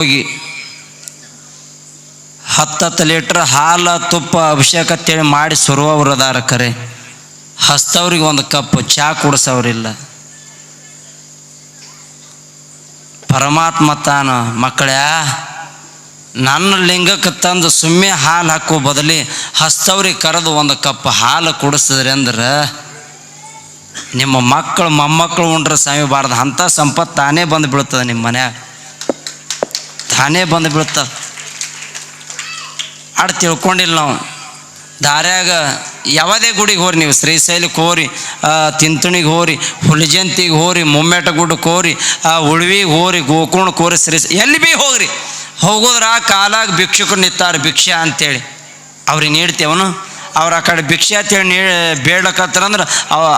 ಹೋಗಿ 10 ಲೀಟ್ರ್ ಹಾಲು ತುಪ್ಪ ಅಭಿಷೇಕ ಅಂತೇಳಿ ಮಾಡಿ ಸುರುವವ್ರು ಅದಾರ. ಕರೆ ಹಸ್ತವ್ರಿಗೆ ಒಂದು ಕಪ್ ಚಾ ಕುಡಿಸೋರಿಲ್ಲ. ಪರಮಾತ್ಮ ತಾನ ಮಕ್ಕಳ್ಯಾ ನನ್ನ ಲಿಂಗಕ್ಕೆ ತಂದು ಸುಮ್ಮನೆ ಹಾಲು ಹಾಕೋ ಬದಲಿ ಹಸ್ತವ್ರಿಗೆ ಕರೆದು ಒಂದು ಕಪ್ ಹಾಲು ಕುಡಿಸಿದ್ರಿ ಅಂದ್ರೆ ನಿಮ್ಮ ಮಕ್ಕಳು ಮೊಮ್ಮಕ್ಕಳು ಉಂಡ್ರೆ ಸಾಯಬಾರ್ದು. ಅಂಥ ಸಂಪತ್ತು ತಾನೇ ಬಂದು ಬೀಳ್ತದೆ, ನಿಮ್ಮ ಮನ್ಯಾಗ ತಾನೇ ಬಂದು ಬೀಳ್ತದೆ. ಅಡ್ ತಿಳ್ಕೊಂಡಿಲ್ಲ ನಾವು. ದಾರ್ಯಾಗ ಯಾವುದೇ ಗುಡಿಗೆ ಹೋರಿ, ನೀವು ಶ್ರೀಶೈಲಕ್ಕೆ ಹೋರಿ, ತಿಂತಣಿಗೆ ಹೋರಿ, ಹುಲಿಜಂತಿಗೆ ಹೋರಿ, ಮುಮ್ಮೆಟ ಗುಡ್ಡಕ್ಕೆ ಹೋರಿ, ಉಳ್ವಿಗೆ ಹೋರಿ, ಗೋಕರ್ಣಕ್ಕೆ ಹೋರಿ, ಎಲ್ಲಿ ಭೀ ಹೋಗ್ರಿ, ಹೋಗೋದ್ರ ಕಾಲಾಗ ಭಿಕ್ಷುಕರು ನಿಂತಾರ ಭಿಕ್ಷೆ ಅಂತೇಳಿ ಅವ್ರಿಗೆ ನೀಡ್ತೇವನು. ಅವ್ರು ಆ ಕಡೆ ಭಿಕ್ಷೆ ಅಂತೇಳಿ ಬೇಡ್ಲಕತ್ತರಂದ್ರೆ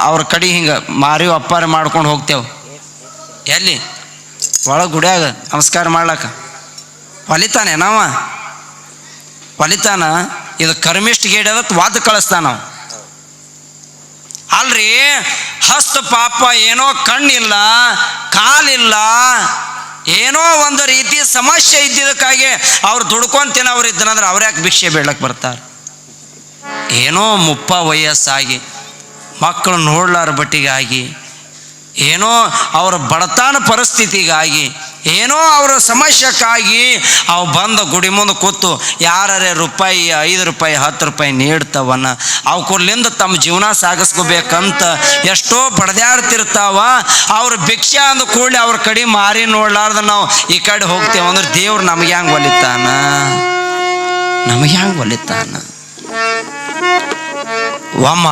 ಅವ್ರ ಕಡೆ ಹಿಂಗೆ ಮಾರಿ ಅಪ್ಪಾರ ಮಾಡ್ಕೊಂಡು ಹೋಗ್ತೇವೆ. ಎಲ್ಲಿ ಒಳಗೆ ಗುಡಿಯಾಗ ನಮಸ್ಕಾರ ಮಾಡ್ಲಕ್ಕ ಹೊಲಿತಾನೆ ನಾವ ಹೊಲಿತಾನ. ಇದು ಕರ್ಮಿಷ್ಠ ಗೇಡ್ ಅದಕ್ಕೆ ವಾದ ಕಳಿಸ್ತಾನ ನಾವು. ಅಲ್ರಿ ಹಸ್ತ ಪಾಪ ಏನೋ ಕಣ್ಣಿಲ್ಲ ಕಾಲಿಲ್ಲ, ಏನೋ ಒಂದು ರೀತಿ ಸಮಸ್ಯೆ ಇದ್ದಿದ್ದಕ್ಕಾಗಿ ಅವ್ರು ದುಡ್ಕೊಂತೇನೆ ಅವ್ರು ಇದ್ದನಂದ್ರೆ ಅವ್ರು ಯಾಕೆ ಭಿಕ್ಷೆ ಬೇಡಕ್ಕೆ ಬರ್ತಾರೆ? ಏನೋ ಮುಪ್ಪ ವಯಸ್ಸಾಗಿ ಮಕ್ಕಳು ನೋಡ್ಲಾರ ಬಟ್ಟಿಗಾಗಿ, ಏನೋ ಅವರ ಬಡತನ ಪರಿಸ್ಥಿತಿಗಾಗಿ, ಏನೋ ಅವರ ಸಮಸ್ಯೆಕ್ಕಾಗಿ ಅವು ಬಂದ ಗುಡಿ ಮುಂದೆ ಕೂತು ಯಾರೇ ರೂಪಾಯಿ 5 ರೂಪಾಯಿ 10 ರೂಪಾಯಿ ನೀಡ್ತವನ್ನ ಅವ್ಕರ್ಲಿಂದ ತಮ್ಮ ಜೀವನ ಸಾಗಿಸ್ಕೋಬೇಕಂತ ಎಷ್ಟೋ ಬಡ್ದಾಡ್ತಿರ್ತಾವ. ಅವ್ರ ಭಿಕ್ಷೆ ಅಂದ ಕೂಡಲೇ ಅವ್ರ ಕಡೆ ಮಾರಿ ನೋಡ್ಲಾರ್ದ ನಾವು ಈ ಕಡೆ ಹೋಗ್ತೇವೆ ಅಂದ್ರೆ ದೇವ್ರು ನಮಗೆ ಹೆಂಗೆ ಒಲಿತಾನ? ನಮಗೆ ಹೆಂಗೆ ಒಲಿತಾನ? ಒಮ್ಮ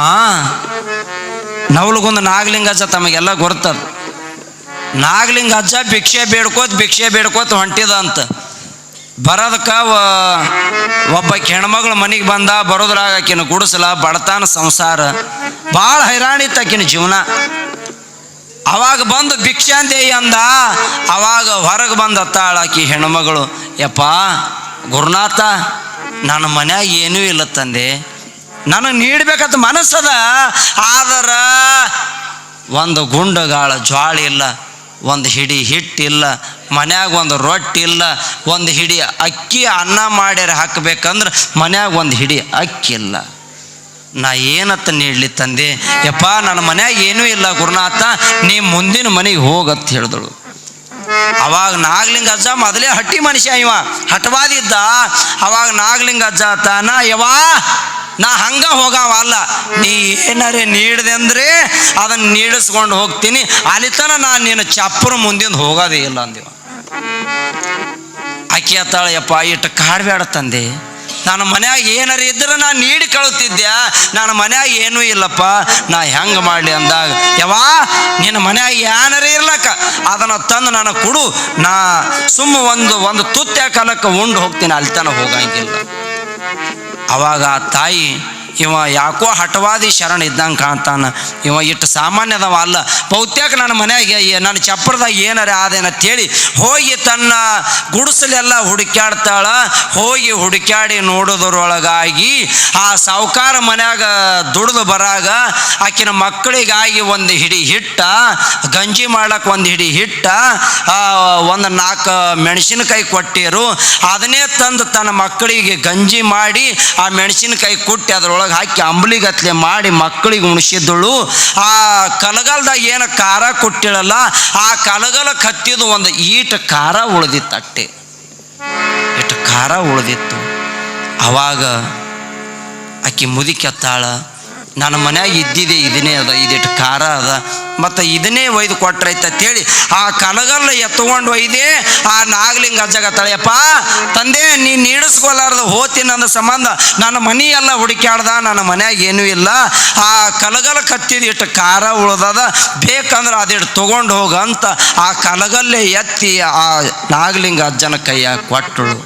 ನವಲಗೊಂದು ನಾಗಲಿಂಗ ಅಜ್ಜ ತಮಗೆಲ್ಲ ಗೊತ್ತದ. ನಾಗಲಿಂಗ ಅಜ್ಜ ಭಿಕ್ಷೆ ಬೇಡ್ಕೋತ ಹೊಂಟಿದ ಅಂತ. ಬರೋದಕ್ಕೆ ಒಬ್ಬ ಹೆಣ್ಮಗಳು ಮನೆಗೆ ಬಂದ. ಬರೋದ್ರಾಗ ಆಕಿನ ಗುಡಿಸಲ ಬಡತಾನ ಸಂಸಾರ ಭಾಳ ಹೈರಾಣಿತ್ತು ಆಕಿನ ಜೀವನ. ಅವಾಗ ಬಂದು ಭಿಕ್ಷೆ ಅಂತೇಯಿ ಅಂದ. ಅವಾಗ ಹೊರಗೆ ಬಂದು ಅತ್ತಾಳ ಆಕಿ ಹೆಣ್ಮಗಳು, ಯಪ್ಪ ಗುರುನಾಥ ನನ್ನ ಮನ್ಯಾಗ ಏನೂ ಇಲ್ಲ ತಂದೆ, ನನಗೆ ನೀಡ್ಬೇಕಂತ ಮನಸ್ಸದ, ಆದ್ರೆ ಒಂದು ಗುಂಡಗಾಳ ಜ್ವಾಳ ಇಲ್ಲ, ಒಂದು ಹಿಡಿ ಹಿಟ್ಟಿಲ್ಲ, ಮನ್ಯಾಗ ಒಂದು ರೊಟ್ಟಿ ಇಲ್ಲ, ಒಂದು ಹಿಡಿ ಅಕ್ಕಿ ಅನ್ನ ಮಾಡ್ಯಾರ ಹಾಕಬೇಕಂದ್ರೆ ಮನ್ಯಾಗ ಒಂದು ಹಿಡಿ ಅಕ್ಕಿ ಇಲ್ಲ. ನಾ ಏನತ್ತ ನೀಡಲಿ ತಂದೆ? ಯಪ್ಪ ನನ್ನ ಮನ್ಯಾಗ ಏನೂ ಇಲ್ಲ ಗುರುನಾಥ, ನೀ ಮುಂದಿನ ಮನೆಗೆ ಹೋಗತ್ತ ಹೇಳಿದಳು. ಅವಾಗ ನಾಗಲಿಂಗ ಅಜ್ಜ ಮೊದಲೇ ಹಟ್ಟಿ ಮನುಷ್ಯ, ಇವ ಹಠವಾದಿದ್ದ. ಅವಾಗ ನಾಗಲಿಂಗ ಅಜ್ಜ ತಾನ, ಯವಾ ನಾ ಹಂಗ ಹೋಗವ ಅಲ್ಲ, ನೀ ಏನಾರೇ ನೀಡಿದೆ ಅಂದ್ರೆ ಅದನ್ನು ನೀಡಿಸ್ಕೊಂಡು ಹೋಗ್ತೀನಿ, ಅಲ್ಲಿತನ ನಾನು ನಿನ್ನ ಚಪ್ಪರ ಮುಂದಿಂದ ಹೋಗೋದೇ ಇಲ್ಲ ಅಂದಿವ. ಆಕಿ ಅತ್ತಾಳ, ಯಪ್ಪ ಇಟ್ಟು ಕಾಡ್ಬೇಡ ತಂದೆ, ನನ್ನ ಮನ್ಯಾಗ ಏನಾರು ಇದ್ರೆ ನಾನು ನೀಡಿ ಕಳುತ್ತಿದ್ದೆ, ನನ್ನ ಮನ್ಯಾಗ ಏನೂ ಇಲ್ಲಪ್ಪ, ನಾ ಹೆಂಗೆ ಮಾಡಲಿ ಅಂದಾಗ, ಯವಾ ನಿನ್ನ ಮನ್ಯಾಗ ಏನಾರೇ ಇರ್ಲಕ್ಕ ಅದನ್ನು ತಂದು ನಾನು ಕೊಡು, ನಾ ಸುಮ್ಮ ಒಂದು ತುತ್ಯ ಕಾಲಕ್ಕೆ ಉಂಡು ಹೋಗ್ತೀನಿ, ಅಲ್ಲಿ ತನಕ ಹೋಗಂಗಿಲ್ಲ. ಅವಾಗ ಆ ತಾಯಿ, ಇವ ಯಾಕೋ ಹಠವಾದಿ ಶರಣ ಇದ್ದಂಗೆ ಕಾಣ್ತಾನ, ಇವ ಇಟ್ಟು ಸಾಮಾನ್ಯದವ ಅಲ್ಲ, ಬಹುತೇಕ ನನ್ನ ಮನೆಯಾಗೆ ನನ್ನ ಚಪ್ಪರದಾಗ ಏನಾರ ಆದೇನಂತೇಳಿ ಹೋಗಿ ತನ್ನ ಗುಡಿಸಲೆಲ್ಲ ಹುಡುಕ್ಯಾಡ್ತಾಳ. ಹೋಗಿ ಹುಡುಕ್ಯಾಡಿ ನೋಡೋದ್ರೊಳಗಾಗಿ ಆ ಸಾವುಕಾರ ಮನ್ಯಾಗ ದುಡ್ದು ಬರಾಗ ಆಕಿನ ಮಕ್ಕಳಿಗಾಗಿ ಒಂದು ಹಿಡಿ ಹಿಟ್ಟ, ಗಂಜಿ ಮಾಡ್ಲಕ್ಕೆ ಒಂದು ಹಿಡಿ ಹಿಟ್ಟ, ಒಂದು 4 ಮೆಣಸಿನಕಾಯಿ ಕೊಟ್ಟಿರು. ಅದನ್ನೇ ತಂದು ತನ್ನ ಮಕ್ಕಳಿಗೆ ಗಂಜಿ ಮಾಡಿ ಆ ಮೆಣಸಿನಕಾಯಿ ಕುಟ್ಟಿ ಅದ್ರೊಳಗೆ ಹಾಕಿ ಅಂಬಲಿಗತ್ಲೆ ಮಾಡಿ ಮಕ್ಕಳಿಗೆ ಉಣಿಸಿದ್ದಳು. ಆ ಕಲಗಲ್ದಾಗ ಏನು ಖಾರ ಕೊಟ್ಟಿಳಲ್ಲ, ಆ ಕಲಗಲಕ್ಕೆ ಹತ್ತಿದ್ದು ಒಂದು ಈಟ ಖಾರ ಉಳಿದಿತ್ತು, ಅಟ್ಟೆ ಇಟ್ಟು ಖಾರ ಉಳಿದಿತ್ತು. ಅವಾಗ ಆಕಿ ಮುದಿಕೆತ್ತಾಳ, ನನ್ನ ಮನ್ಯಾಗ ಇದ್ದಿದೆ ಇದನ್ನೇ ಅದ, ಇದಿಟ್ಟು ಖಾರ ಅದ, ಮತ್ತು ಇದನ್ನೇ ಒಯ್ದು ಕೊಟ್ರೈತೆ ಅಂತೇಳಿ ಆ ಕಲಗಲ್ಲ ಎತ್ಕೊಂಡು ಒಯ್ದೆ ಆ ನಾಗಲಿಂಗ ಅಜ್ಜಗತ್ತಾಳೆಯಪ್ಪ ತಂದೆ, ನೀನು ನೀಡಿಸ್ಕೊಲಾರ್ದು ಹೋತೀನಿ ನನ್ನ ಸಂಬಂಧ ನನ್ನ ಮನೆ ಎಲ್ಲ ಹುಡುಕ್ಯಾಡ್ದ, ನನ್ನ ಮನ್ಯಾಗ ಏನೂ ಇಲ್ಲ, ಆ ಕಲಗಲ ಕತ್ತಿದ ಇಟ್ಟು ಖಾರ ಉಳ್ದದ, ಬೇಕಂದ್ರೆ ಅದಿಟ್ಟು ತೊಗೊಂಡು ಹೋಗಂತ ಆ ಕಲಗಲ್ಲೇ ಎತ್ತಿ ಆ ನಾಗಲಿಂಗ ಅಜ್ಜನ ಕೈಯಾಗ ಕೊಟ್ಟಳು.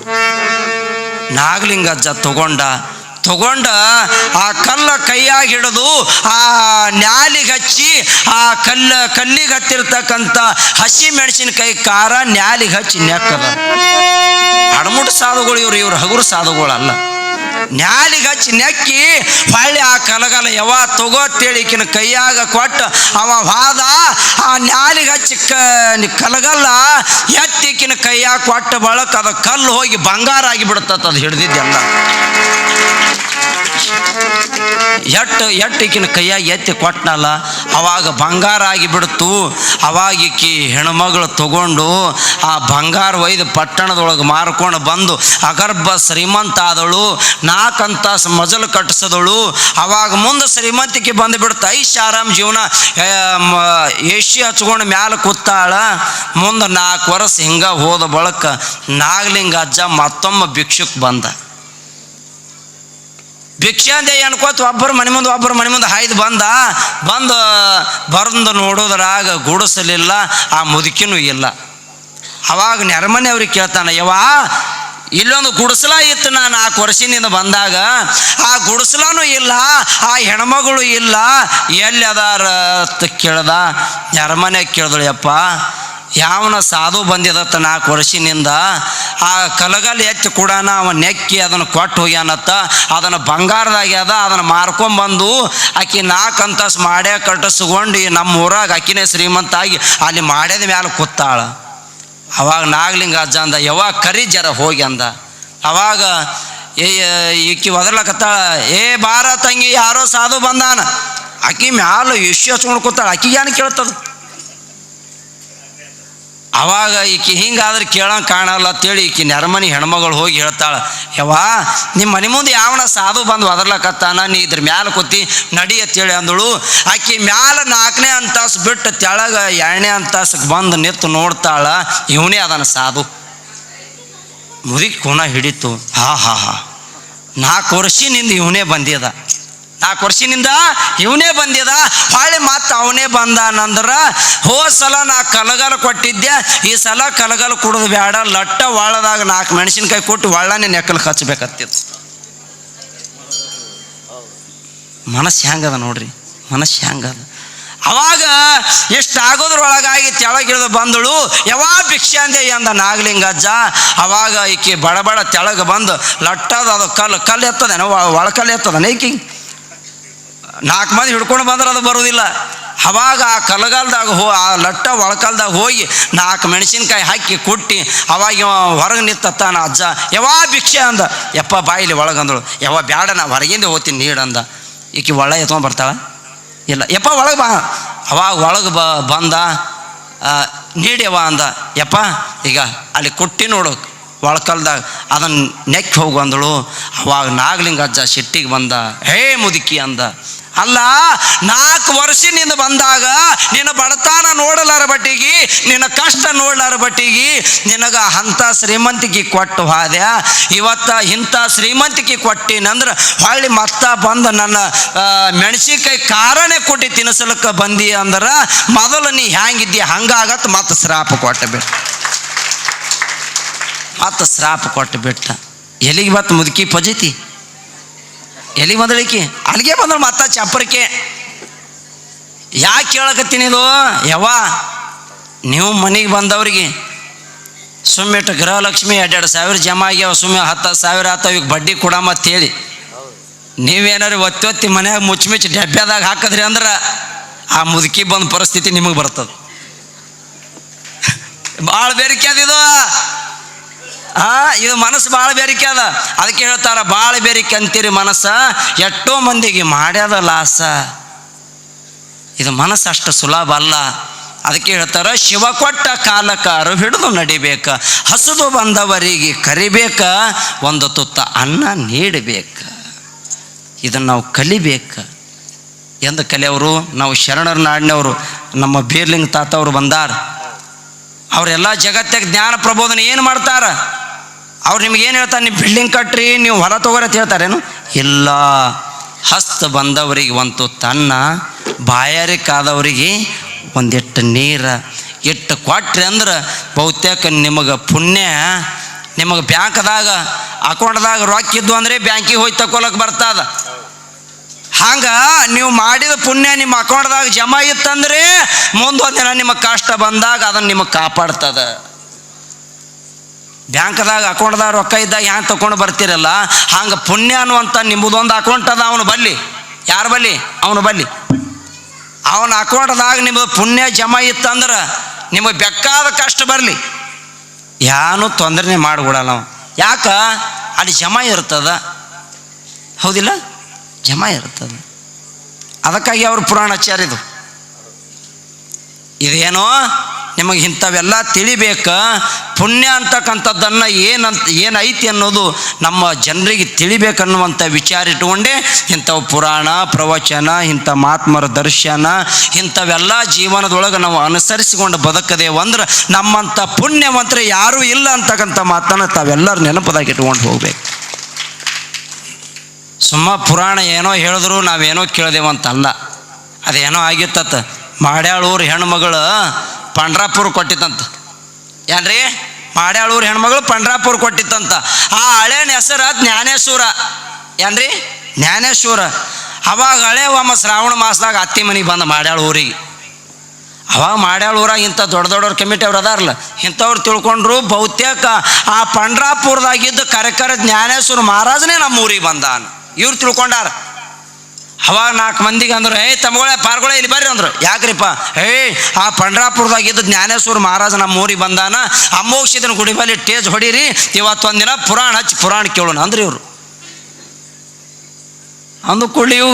ನಾಗಲಿಂಗ ಅಜ್ಜ ತಗೊಂಡ ಆ ಕಲ್ಲ ಕೈಯಾಗಿ ಹಿಡಿದು ಆ ನ್ಯಾಲಿಗೆ ಹಚ್ಚಿ ಆ ಕಲ್ಲಿಗೆ ಹತ್ತಿರ್ತಕ್ಕಂಥ ಹಸಿ ಮೆಣಸಿನಕಾಯಿ ಖಾರ ನ್ಯಾಲಿಗೆ ಹಚ್ಚಿ ನೆಕ್ಕದ. ಅಡಮುಟ್ಟು ಸಾಧುಗಳು ಇವ್ರು ಹಗುರು ಸಾಧುಗಳಲ್ಲ. ನ್ಯಾಲಿಗೆ ಹಚ್ಚಿ ನೆಕ್ಕಿ ಹೊಳ್ಳಿ ಆ ಕಲಗಲ ಯಾವ ತಗೋತೇಳಿ ಈಕಿನ ಕೈಯಾಗ ಕೊಟ್ಟು ಅವ ವಾದ ಆ ನ್ಯಾಲಿಗೆ ಹಚ್ಚಿ ಕಲಗಲ್ಲ ಎತ್ತಿಕಿನ ಕೈಯಾಗ ಕೊಟ್ಟ ಬಳಕ ಅದ ಕಲ್ಲು ಹೋಗಿ ಬಂಗಾರ ಆಗಿ ಬಿಡುತ್ತದ. ಅದು ಹಿಡ್ದಿದ್ದೆಲ್ಲ ಈಕಿನ ಕೈಯಾಗಿ ಎತ್ತಿ ಕೊಟ್ಟನಲ್ಲ ಅವಾಗ ಬಂಗಾರ ಆಗಿಬಿಡ್ತು. ಅವಾಗ ಈಕಿ ಹೆಣ್ಮಗಳು ತಗೊಂಡು ಆ ಬಂಗಾರ ಒಯ್ದು ಪಟ್ಟಣದೊಳಗೆ ಮಾರ್ಕೊಂಡು ಬಂದು ಅಗರ್ಭ ಶ್ರೀಮಂತ ಆದಳು. 4 ಅಂತಾಸು ಮಜಲು ಕಟ್ಟಿಸಿದಳು. ಅವಾಗ ಮುಂದೆ ಶ್ರೀಮಂತಿಕೆ ಬಂದು ಬಿಡ್ತು. ಐಷಾರಾಮ್ ಜೀವನ ಏಷಿ ಹಚ್ಕೊಂಡು ಮ್ಯಾಲ ಕೂತಾಳ. ಮುಂದೆ 4 ವರ್ಷ ಹಿಂಗ ಹೋದ ಬಳಕ ನಾಗಲಿಂಗ ಅಜ್ಜ ಮತ್ತೊಮ್ಮೆ ಭಿಕ್ಷುಕ್ ಬಂದ. ಭಿಕ್ಷಾಂದೆ ಅನ್ಕೋತ ಒಬ್ಬರು ಮನೆ ಮುಂದೆ ಹಾಯ್ದು ಬಂದು ನೋಡೋದ್ರಾಗ ಗುಡಿಸಲಿಲ್ಲ, ಆ ಮುದುಕಿನೂ ಇಲ್ಲ. ಅವಾಗ ನೆರಮನೆ ಅವ್ರಿಗೆ ಕೇಳ್ತಾನೆ, ಯವ್ವ ಇಲ್ಲೊಂದು ಗುಡಿಸಲ ಇತ್ತು, ನಾನು 4 ವರ್ಷದಿಂದ ಬಂದಾಗ ಆ ಗುಡಿಸಲೂ ಇಲ್ಲ, ಆ ಹೆಣ್ಮಗಳು ಇಲ್ಲ, ಎಲ್ಲಿ ಅದಾರ ಅಂತ ಕೇಳ್ದ. ನೆರಮನೆ ಕೇಳಿದಳು, ಯಪ್ಪ ಯಾವನ ಸಾಧು ಬಂದಿದತ್ತ 4 ವರ್ಷದಿಂದ, ಆ ಕಲಗಲ್ ಎತ್ತಿ ಕೂಡ ಅವ ನೆಕ್ಕಿ ಅದನ್ನು ಕೊಟ್ಟು ಹೋಗ್ಯಾನತ್ತ, ಅದನ್ನು ಬಂಗಾರದಾಗ್ಯದ, ಅದನ್ನು ಮಾರ್ಕೊಂಬಂದು ಆಕಿ 4 ಅಂತಾಸು ಮಾಡ್ಯಾ ಕಟ್ಟಿಸ್ಕೊಂಡು ನಮ್ಮ ಊರಾಗ ಆಕಿನೇ ಶ್ರೀಮಂತಾಗಿ ಅಲ್ಲಿ ಮಾಡ್ಯದ ಮ್ಯಾಲೆ ಕೂತಾಳ. ಅವಾಗ ನಾಗಲಿಂಗ ಅಜ್ಜ ಅಂದ, ಯಾವಾಗ ಕರಿ ಜರ ಹೋಗಿ ಅಂದ. ಅವಾಗ ಈಕಿ ಒದರ್ಲಕತ್ತಾಳ, ಬಾರ ತಂಗಿ ಯಾರೋ ಸಾಧು ಬಂದಾನ. ಆಕಿ ಮ್ಯಾಲ ಇಶ್ಯೂ ಹಚ್ಕೊಂಡು ಕೂತಾಳ, ಆಕಿಗೆ ಏನು ಕೇಳ್ತದ. ಅವಾಗ ಈಕಿ ಹಿಂಗಾದ್ರೆ ಕೇಳಂಗೆ ಕಾಣಲ್ಲ ಅಂತೇಳಿ ಈಕಿ ನೆರಮನಿ ಹೆಣ್ಮಗಳು ಹೋಗಿ ಹೇಳ್ತಾಳೆ, ಯವ್ವ ನಿಮ್ಮ ಮನೆ ಮುಂದೆ ಯಾವನ ಸಾಧು ಬಂದು ಒದರ್ಲಕತ್ತಾನ, ನೀ ಇದ್ರ ಮ್ಯಾಲ ಕೂತಿ ನಡಿ ಅಂತೇಳಿ ಅಂದಳು. ಆಕಿ ಮ್ಯಾಲ 4ನೇ ಅಂತಾಸು ಬಿಟ್ಟು ತೆಳಗ 2ನೇ ಅಂತಾಸಕ್ಕೆ ಬಂದು ನಿಂತು ನೋಡ್ತಾಳ, ಇವನೇ ಅದನ್ನ ಸಾಧು. ಮುದುಕಿ ಕೋನ ಹಿಡಿತು. ಹಾ 4 ವರ್ಷದಿಂದ ಇವನೇ ಬಂದಿದ, 4 ವರ್ಷದಿಂದ ಇವನೇ ಬಂದಿದ. ಹೊಳ್ಳಿ ಮತ್ತೆ ಅವನೇ ಬಂದಾನಂದ್ರೆ, ಹೋದ ಸಲ ನಾ ಕಲಗಲ ಕೊಟ್ಟಿದ್ದೆ, ಈ ಸಲ ಕಲಗಲ ಕುಡಿದು ಬೇಡ, ಲಟ್ಟ ಒಳ್ಳದಾಗ 4 ಮೆಣಸಿನ್ಕಾಯಿ ಕೊಟ್ಟು ಒಳ್ಳನೆ ನೆಕ್ಕಲಿಕ್ಕೆ ಹಚ್ಬೇಕತ್ತಿತ್ತು. ಮನಸ್ಸು ಹೆಂಗದ ನೋಡ್ರಿ, ಮನಸ್ಸು ಹೆಂಗದ. ಅವಾಗ ಎಷ್ಟು ಆಗೋದ್ರೊಳಗಾಗಿ ತೆಳಗಿಳಿದು ಬಂದಳು. ಯಾವಾಗ ಭಿಕ್ಷೆ ಅಂದೆ ಅಂದ ನಾಗಲಿಂಗ ಅಜ್ಜ. ಅವಾಗ ಈಕಿ ಬಡ ತೆಳಗೆ ಬಂದು ಲಟ್ಟದ ಅದು ಕಲ್ಲು ಎತ್ತದೇನೋ, ಒಳಕಲ್ಲು ಎತ್ತದನ ಈಕಿ 4 ಮಂದಿ ಹಿಡ್ಕೊಂಡು ಬಂದ್ರೆ ಅದು ಬರೋದಿಲ್ಲ. ಅವಾಗ ಆ ಕಲಗಾಲದಾಗ ಆ ಲಟ್ಟ ಒಳಕಾಲ್ದಾಗ ಹೋಗಿ 4 ಮೆಣಸಿನ್ಕಾಯಿ ಹಾಕಿ ಕುಟ್ಟಿ ಅವಾಗ ಹೊರಗೆ ನಿಂತಾನ ಅಜ್ಜ. ಯಾವಾಗ ಭಿಕ್ಷೆ ಅಂದ. ಯಪ್ಪ ಬಾಯಿಲಿ ಒಳಗಂದಳು. ಯಾವ ಬ್ಯಾಡ, ನಾ ಹೊರಗಿಂದ ಹೋಗ್ತೀನಿ ನೀಡಂದ. ಈಕಿ ಒಳ್ಳೆ ಎತ್ಕೊಂಡು ಬರ್ತಾಳ, ಇಲ್ಲ ಯಪ್ಪ ಒಳಗೆ ಬಾ. ಅವಾಗ ಒಳಗೆ ಬಂದ, ನೀಡ್ಯವ ಅಂದ. ಯಪ್ಪ ಈಗ ಅಲ್ಲಿ ಕುಟ್ಟಿ ನೋಡು ಒಳಕಲ್ದಾಗ, ಅದನ್ನು ನೆಕ್ಕಿ ಹೋಗು ಅಂದಳು. ಅವಾಗ ನಾಗಲಿಂಗ ಅಜ್ಜ ಸಿಟ್ಟಿಗೆ ಬಂದ, ಹೇ ಮುದುಕಿ ಅಂದ. ಅಲ್ಲ 4 ವರ್ಷದಿಂದ ಬಂದಾಗ ನಿನ್ನ ಬಡತನ ನೋಡಲಾರ ಬಟ್ಟಿಗೆ, ನಿನ್ನ ಕಷ್ಟ ನೋಡಲಾರ ಬಟ್ಟಿಗೆ ನಿನಗ ಅಂಥ ಶ್ರೀಮಂತಿಕೆ ಕೊಟ್ಟು ಹಾದ್ಯಾ. ಇವತ್ತ ಇಂಥ ಶ್ರೀಮಂತಿಕೆ ಕೊಟ್ಟಿನಂದ್ರೆ ಹೊಳ್ಳಿ ಮತ್ತ ಬಂದು ನನ್ನ ಮೆಣಸಿನ್ಕಾಯಿ ಕಾರನೇ ಕೊಟ್ಟು ತಿನ್ನಿಸಲಕ್ಕೆ ಬಂದಿ ಅಂದ್ರೆ ಮೊದಲು ನೀ ಹ್ಯಾಂಗಿದ್ದೀಯ ಹಂಗಾಗತ್ತೆ. ಮತ್ತೆ ಶ್ರಾಪ ಕೊಟ್ಟು ಬಿಟ್ಟ. ಎಲ್ಲಿಗೆ ಬತ್ತು ಮುದುಕಿ ಪಜೈತಿ, ಎಲ್ಲಿಗೆ ಬಂದಳಿಕಿ, ಅಲ್ಲಿಗೆ ಬಂದಳು ಮತ್ತ ಚಪ್ಪರಿಕೆ. ಯಾಕೆ ಕೇಳಕತ್ತೀನಿ ಇದು, ಯವ್ವ ನೀವು ಮನೆಗೆ ಬಂದವ್ರಿಗೆ ಸುಮ್ಮಿಟ್ಟು ಗೃಹಲಕ್ಷ್ಮಿ 2,000 ಜಮಾ ಆಗ್ಯಾವ, ಸುಮ್ಮನೆ 10,000 ಆತಾವ, ಈಗ ಬಡ್ಡಿ ಕೊಡ ಮತ್ತೆ ಹೇಳಿ ನೀವೇನಾರು ಒತ್ತಿ ಮನ್ಯಾಗ ಮುಚ್ಚಿ ಡಬ್ಬ್ಯಾದಾಗ ಹಾಕಿದ್ರಿ ಅಂದ್ರೆ ಆ ಮುದುಕಿ ಬಂದ ಪರಿಸ್ಥಿತಿ ನಿಮಗೆ ಬರ್ತದೆ. ಭಾಳ ಬೇರಿಕೆ ಅದಿದು. ಇದು ಮನಸ್ಸು ಭಾಳ ಬೇರಿಕೆ ಅದ. ಅದಕ್ಕೆ ಹೇಳ್ತಾರ, ಭಾಳ ಬೇರಿಕೆ ಅಂತೀರಿ ಮನಸ್ಸ, ಎಷ್ಟೋ ಮಂದಿಗೆ ಮಾಡ್ಯದ ಲಾಸ. ಇದು ಮನಸ್ಸು ಅಷ್ಟು ಸುಲಭ ಅಲ್ಲ. ಅದಕ್ಕೆ ಹೇಳ್ತಾರ, ಶಿವ ಕೊಟ್ಟ ಕಾಲಕ್ಕೆ ಅರು ಹಿಡಿದು ನಡಿಬೇಕ, ಹಸುದು ಬಂದವರಿಗೆ ಕರಿಬೇಕ, ಒಂದು ತುತ್ತ ಅನ್ನ ನೀಡಬೇಕ. ಇದನ್ನು ನಾವು ಕಲಿಬೇಕು. ಎಂದು ಕಲಿಯವರು ನಾವು ಶರಣರ ನಾಡಿನವರು, ನಮ್ಮ ಬೀರ್ಲಿಂಗ ತಾತವ್ರು ಬಂದಾರ. ಅವರೆಲ್ಲ ಜಗತ್ತಿಗೆ ಜ್ಞಾನ ಪ್ರಬೋಧನೆ ಏನು ಮಾಡ್ತಾರ? ಅವ್ರು ನಿಮಗೇನು ಹೇಳ್ತಾರೆ, ನೀವು ಬಿಲ್ಡಿಂಗ್ ಕಟ್ರಿ, ನೀವು ಹೊಲ ತಗೋರಿ ಅಂತ ಹೇಳ್ತಾರೇನು? ಇಲ್ಲ. ಹಸ್ತ ಬಂದವರಿಗೆ ಒಂದು ತನ್ನ, ಬಾಯಾರಿಕಾದವರಿಗೆ ಒಂದಿಟ್ಟು ನೀರು ಇಟ್ಟು ಕೊಟ್ರಿ ಅಂದ್ರೆ ಬಹುತೇಕ ನಿಮಗೆ ಪುಣ್ಯ, ನಿಮಗೆ ಬ್ಯಾಂಕ್ದಾಗ ಅಕೌಂಟ್ದಾಗ ರೊಕ್ಕ ಇದ್ದು ಅಂದರೆ ಬ್ಯಾಂಕಿಗೆ ಹೋಗಿ ತಗೊಳಕ್ಕೆ ಬರ್ತದ. ಹಂಗ ನೀವು ಮಾಡಿದ ಪುಣ್ಯ ನಿಮ್ಮ ಅಕೌಂಟ್ದಾಗ ಜಮಾ ಇತ್ತಂದ್ರೆ ಮುಂದೊಂದು ದಿನ ನಿಮ್ಮ ಕಷ್ಟ ಬಂದಾಗ ಅದನ್ನು ನಿಮಗೆ ಕಾಪಾಡ್ತದ. ಬ್ಯಾಂಕ್ದಾಗ ಅಕೌಂಟ್ದಾಗ ರೊಕ್ಕ ಇದ್ದಾಗ ಹ್ಯಾಂಗೆ ತಗೊಂಡು ಬರ್ತೀರಲ್ಲ, ಹಂಗೆ ಪುಣ್ಯ ಅನ್ನುವಂಥ ನಿಮ್ಮದೊಂದು ಅಕೌಂಟ್ ಅದ ಅವನು ಬಲ್ಲಿ. ಯಾರು ಬಲ್ಲಿ? ಅವನು ಬಲ್ಲಿ. ಅವನ ಅಕೌಂಟ್ದಾಗ ನಿಮ್ಮದು ಪುಣ್ಯ ಜಮಾ ಇತ್ತಂದ್ರೆ ನಿಮಗೆ ಬೇಕಾದ ಕಷ್ಟ ಬರಲಿ, ಏನೂ ತೊಂದರೆ ಮಾಡಿಬಿಡಲ್ಲ ಅವ. ಯಾಕೆ? ಅಲ್ಲಿ ಜಮಾ ಇರ್ತದ, ಹೌದಿಲ್ಲ? ಜಮಾ ಇರ್ತದೆ. ಅದಕ್ಕಾಗಿ ಅವರು ಪುರಾಣ ಹಚ್ಚಾರಿದು. ಇದೇನೋ ನಿಮಗೆ ಇಂಥವೆಲ್ಲ ತಿಳಿಬೇಕ. ಪುಣ್ಯ ಅಂತಕ್ಕಂಥದ್ದನ್ನು ಏನೈತಿ ಅನ್ನೋದು ನಮ್ಮ ಜನರಿಗೆ ತಿಳಿಬೇಕನ್ನುವಂಥ ವಿಚಾರ ಇಟ್ಟುಕೊಂಡೇ ಇಂಥವು ಪುರಾಣ ಪ್ರವಚನ, ಇಂಥ ಮಹಾತ್ಮರ ದರ್ಶನ, ಇಂಥವೆಲ್ಲ ಜೀವನದೊಳಗೆ ನಾವು ಅನುಸರಿಸಿಕೊಂಡು ಬದುಕದೇವು ಅಂದ್ರೆ ನಮ್ಮಂಥ ಪುಣ್ಯವಂತರು ಯಾರೂ ಇಲ್ಲ ಅಂತಕ್ಕಂಥ ಮಾತನ್ನು ತಾವೆಲ್ಲರೂ ನೆನಪದಾಗಿ ಇಟ್ಕೊಂಡು ಹೋಗ್ಬೇಕು. ಸುಮ್ಮ ಪುರಾಣ ಏನೋ ಹೇಳಿದ್ರು ನಾವೇನೋ ಕೇಳ್ದೇವಂತಲ್ಲ. ಅದೇನೋ ಆಗಿತ್ತತ್ತ. ಮಾಡ್ಯಾಳೂರು ಹೆಣ್ಮಗಳು ಪಂಡ್ರಾಪುರ ಕೊಟ್ಟಿತ್ತಂತ. ಏನ್ರಿ? ಮಾಡ್ಯಾಳೂರು ಹೆಣ್ಮಗಳು ಪಂಡ್ರಾಪುರ ಕೊಟ್ಟಿತ್ತಂತ. ಆ ಹಳೇನ ಹೆಸರು ಜ್ಞಾನೇಶ್ವರ. ಏನ್ರಿ? ಜ್ಞಾನೇಶ್ವರ. ಅವಾಗ ಹಳೆ ಒಮ್ಮ ಶ್ರಾವಣ ಮಾಸದಾಗ ಅತ್ತಿ ಮನೆಗೆ ಬಂದ ಮಾಡ್ಯಾಳ ಊರಿಗೆ. ಅವಾಗ ಮಾಡ್ಯಾಳ ಊರಾಗ ಇಂಥ ದೊಡ್ಡ ದೊಡ್ಡವ್ರ ಕಮಿಟಿ ಅವ್ರು ಅದಾರಲ್ಲ, ಇಂಥವ್ರು ತಿಳ್ಕೊಂಡ್ರು ಬಹುತೇಕ ಆ ಪಂಡ್ರಾಪುರದಾಗಿದ್ದ ಕರೆಕರ ಜ್ಞಾನೇಶ್ವರ ಮಹಾರಾಜನೇ ನಮ್ಮ ಊರಿಗೆ ಬಂದಾನ. ಇವ್ರು ತಿಳ್ಕೊಂಡಾರ. ಅವಾಗ 4 ಮಂದಿಗೆ ಅಂದರು, ತಮ್ಮಗಳೇ ಪಾರ್ಗಳೇ ಇಲ್ಲಿ ಬರ್ರಿ ಅಂದರು. ಯಾಕ್ರಿಪ್ಪ? ಆ ಪಂಡ್ರಾಪುರದಾಗಿದ್ದ ಜ್ಞಾನೇಶ್ವರ ಮಹಾರಾಜ ನಮ್ಮ ಊರಿಗೆ ಬಂದಾನ, ಅಮೋಕ್ಷಿದನ ಗುಡಿ ಬಲ್ಲಿ ಟೇಜ್ ಹೊಡೀರಿ, ಇವತ್ತೊಂದಿನ ಪುರಾಣ ಹಚ್ಚಿ ಪುರಾಣ ಕೇಳೋಣ ಅಂದ್ರೆ ಇವರು. ಅಂದು ಕೂಡಲಿ ಇವು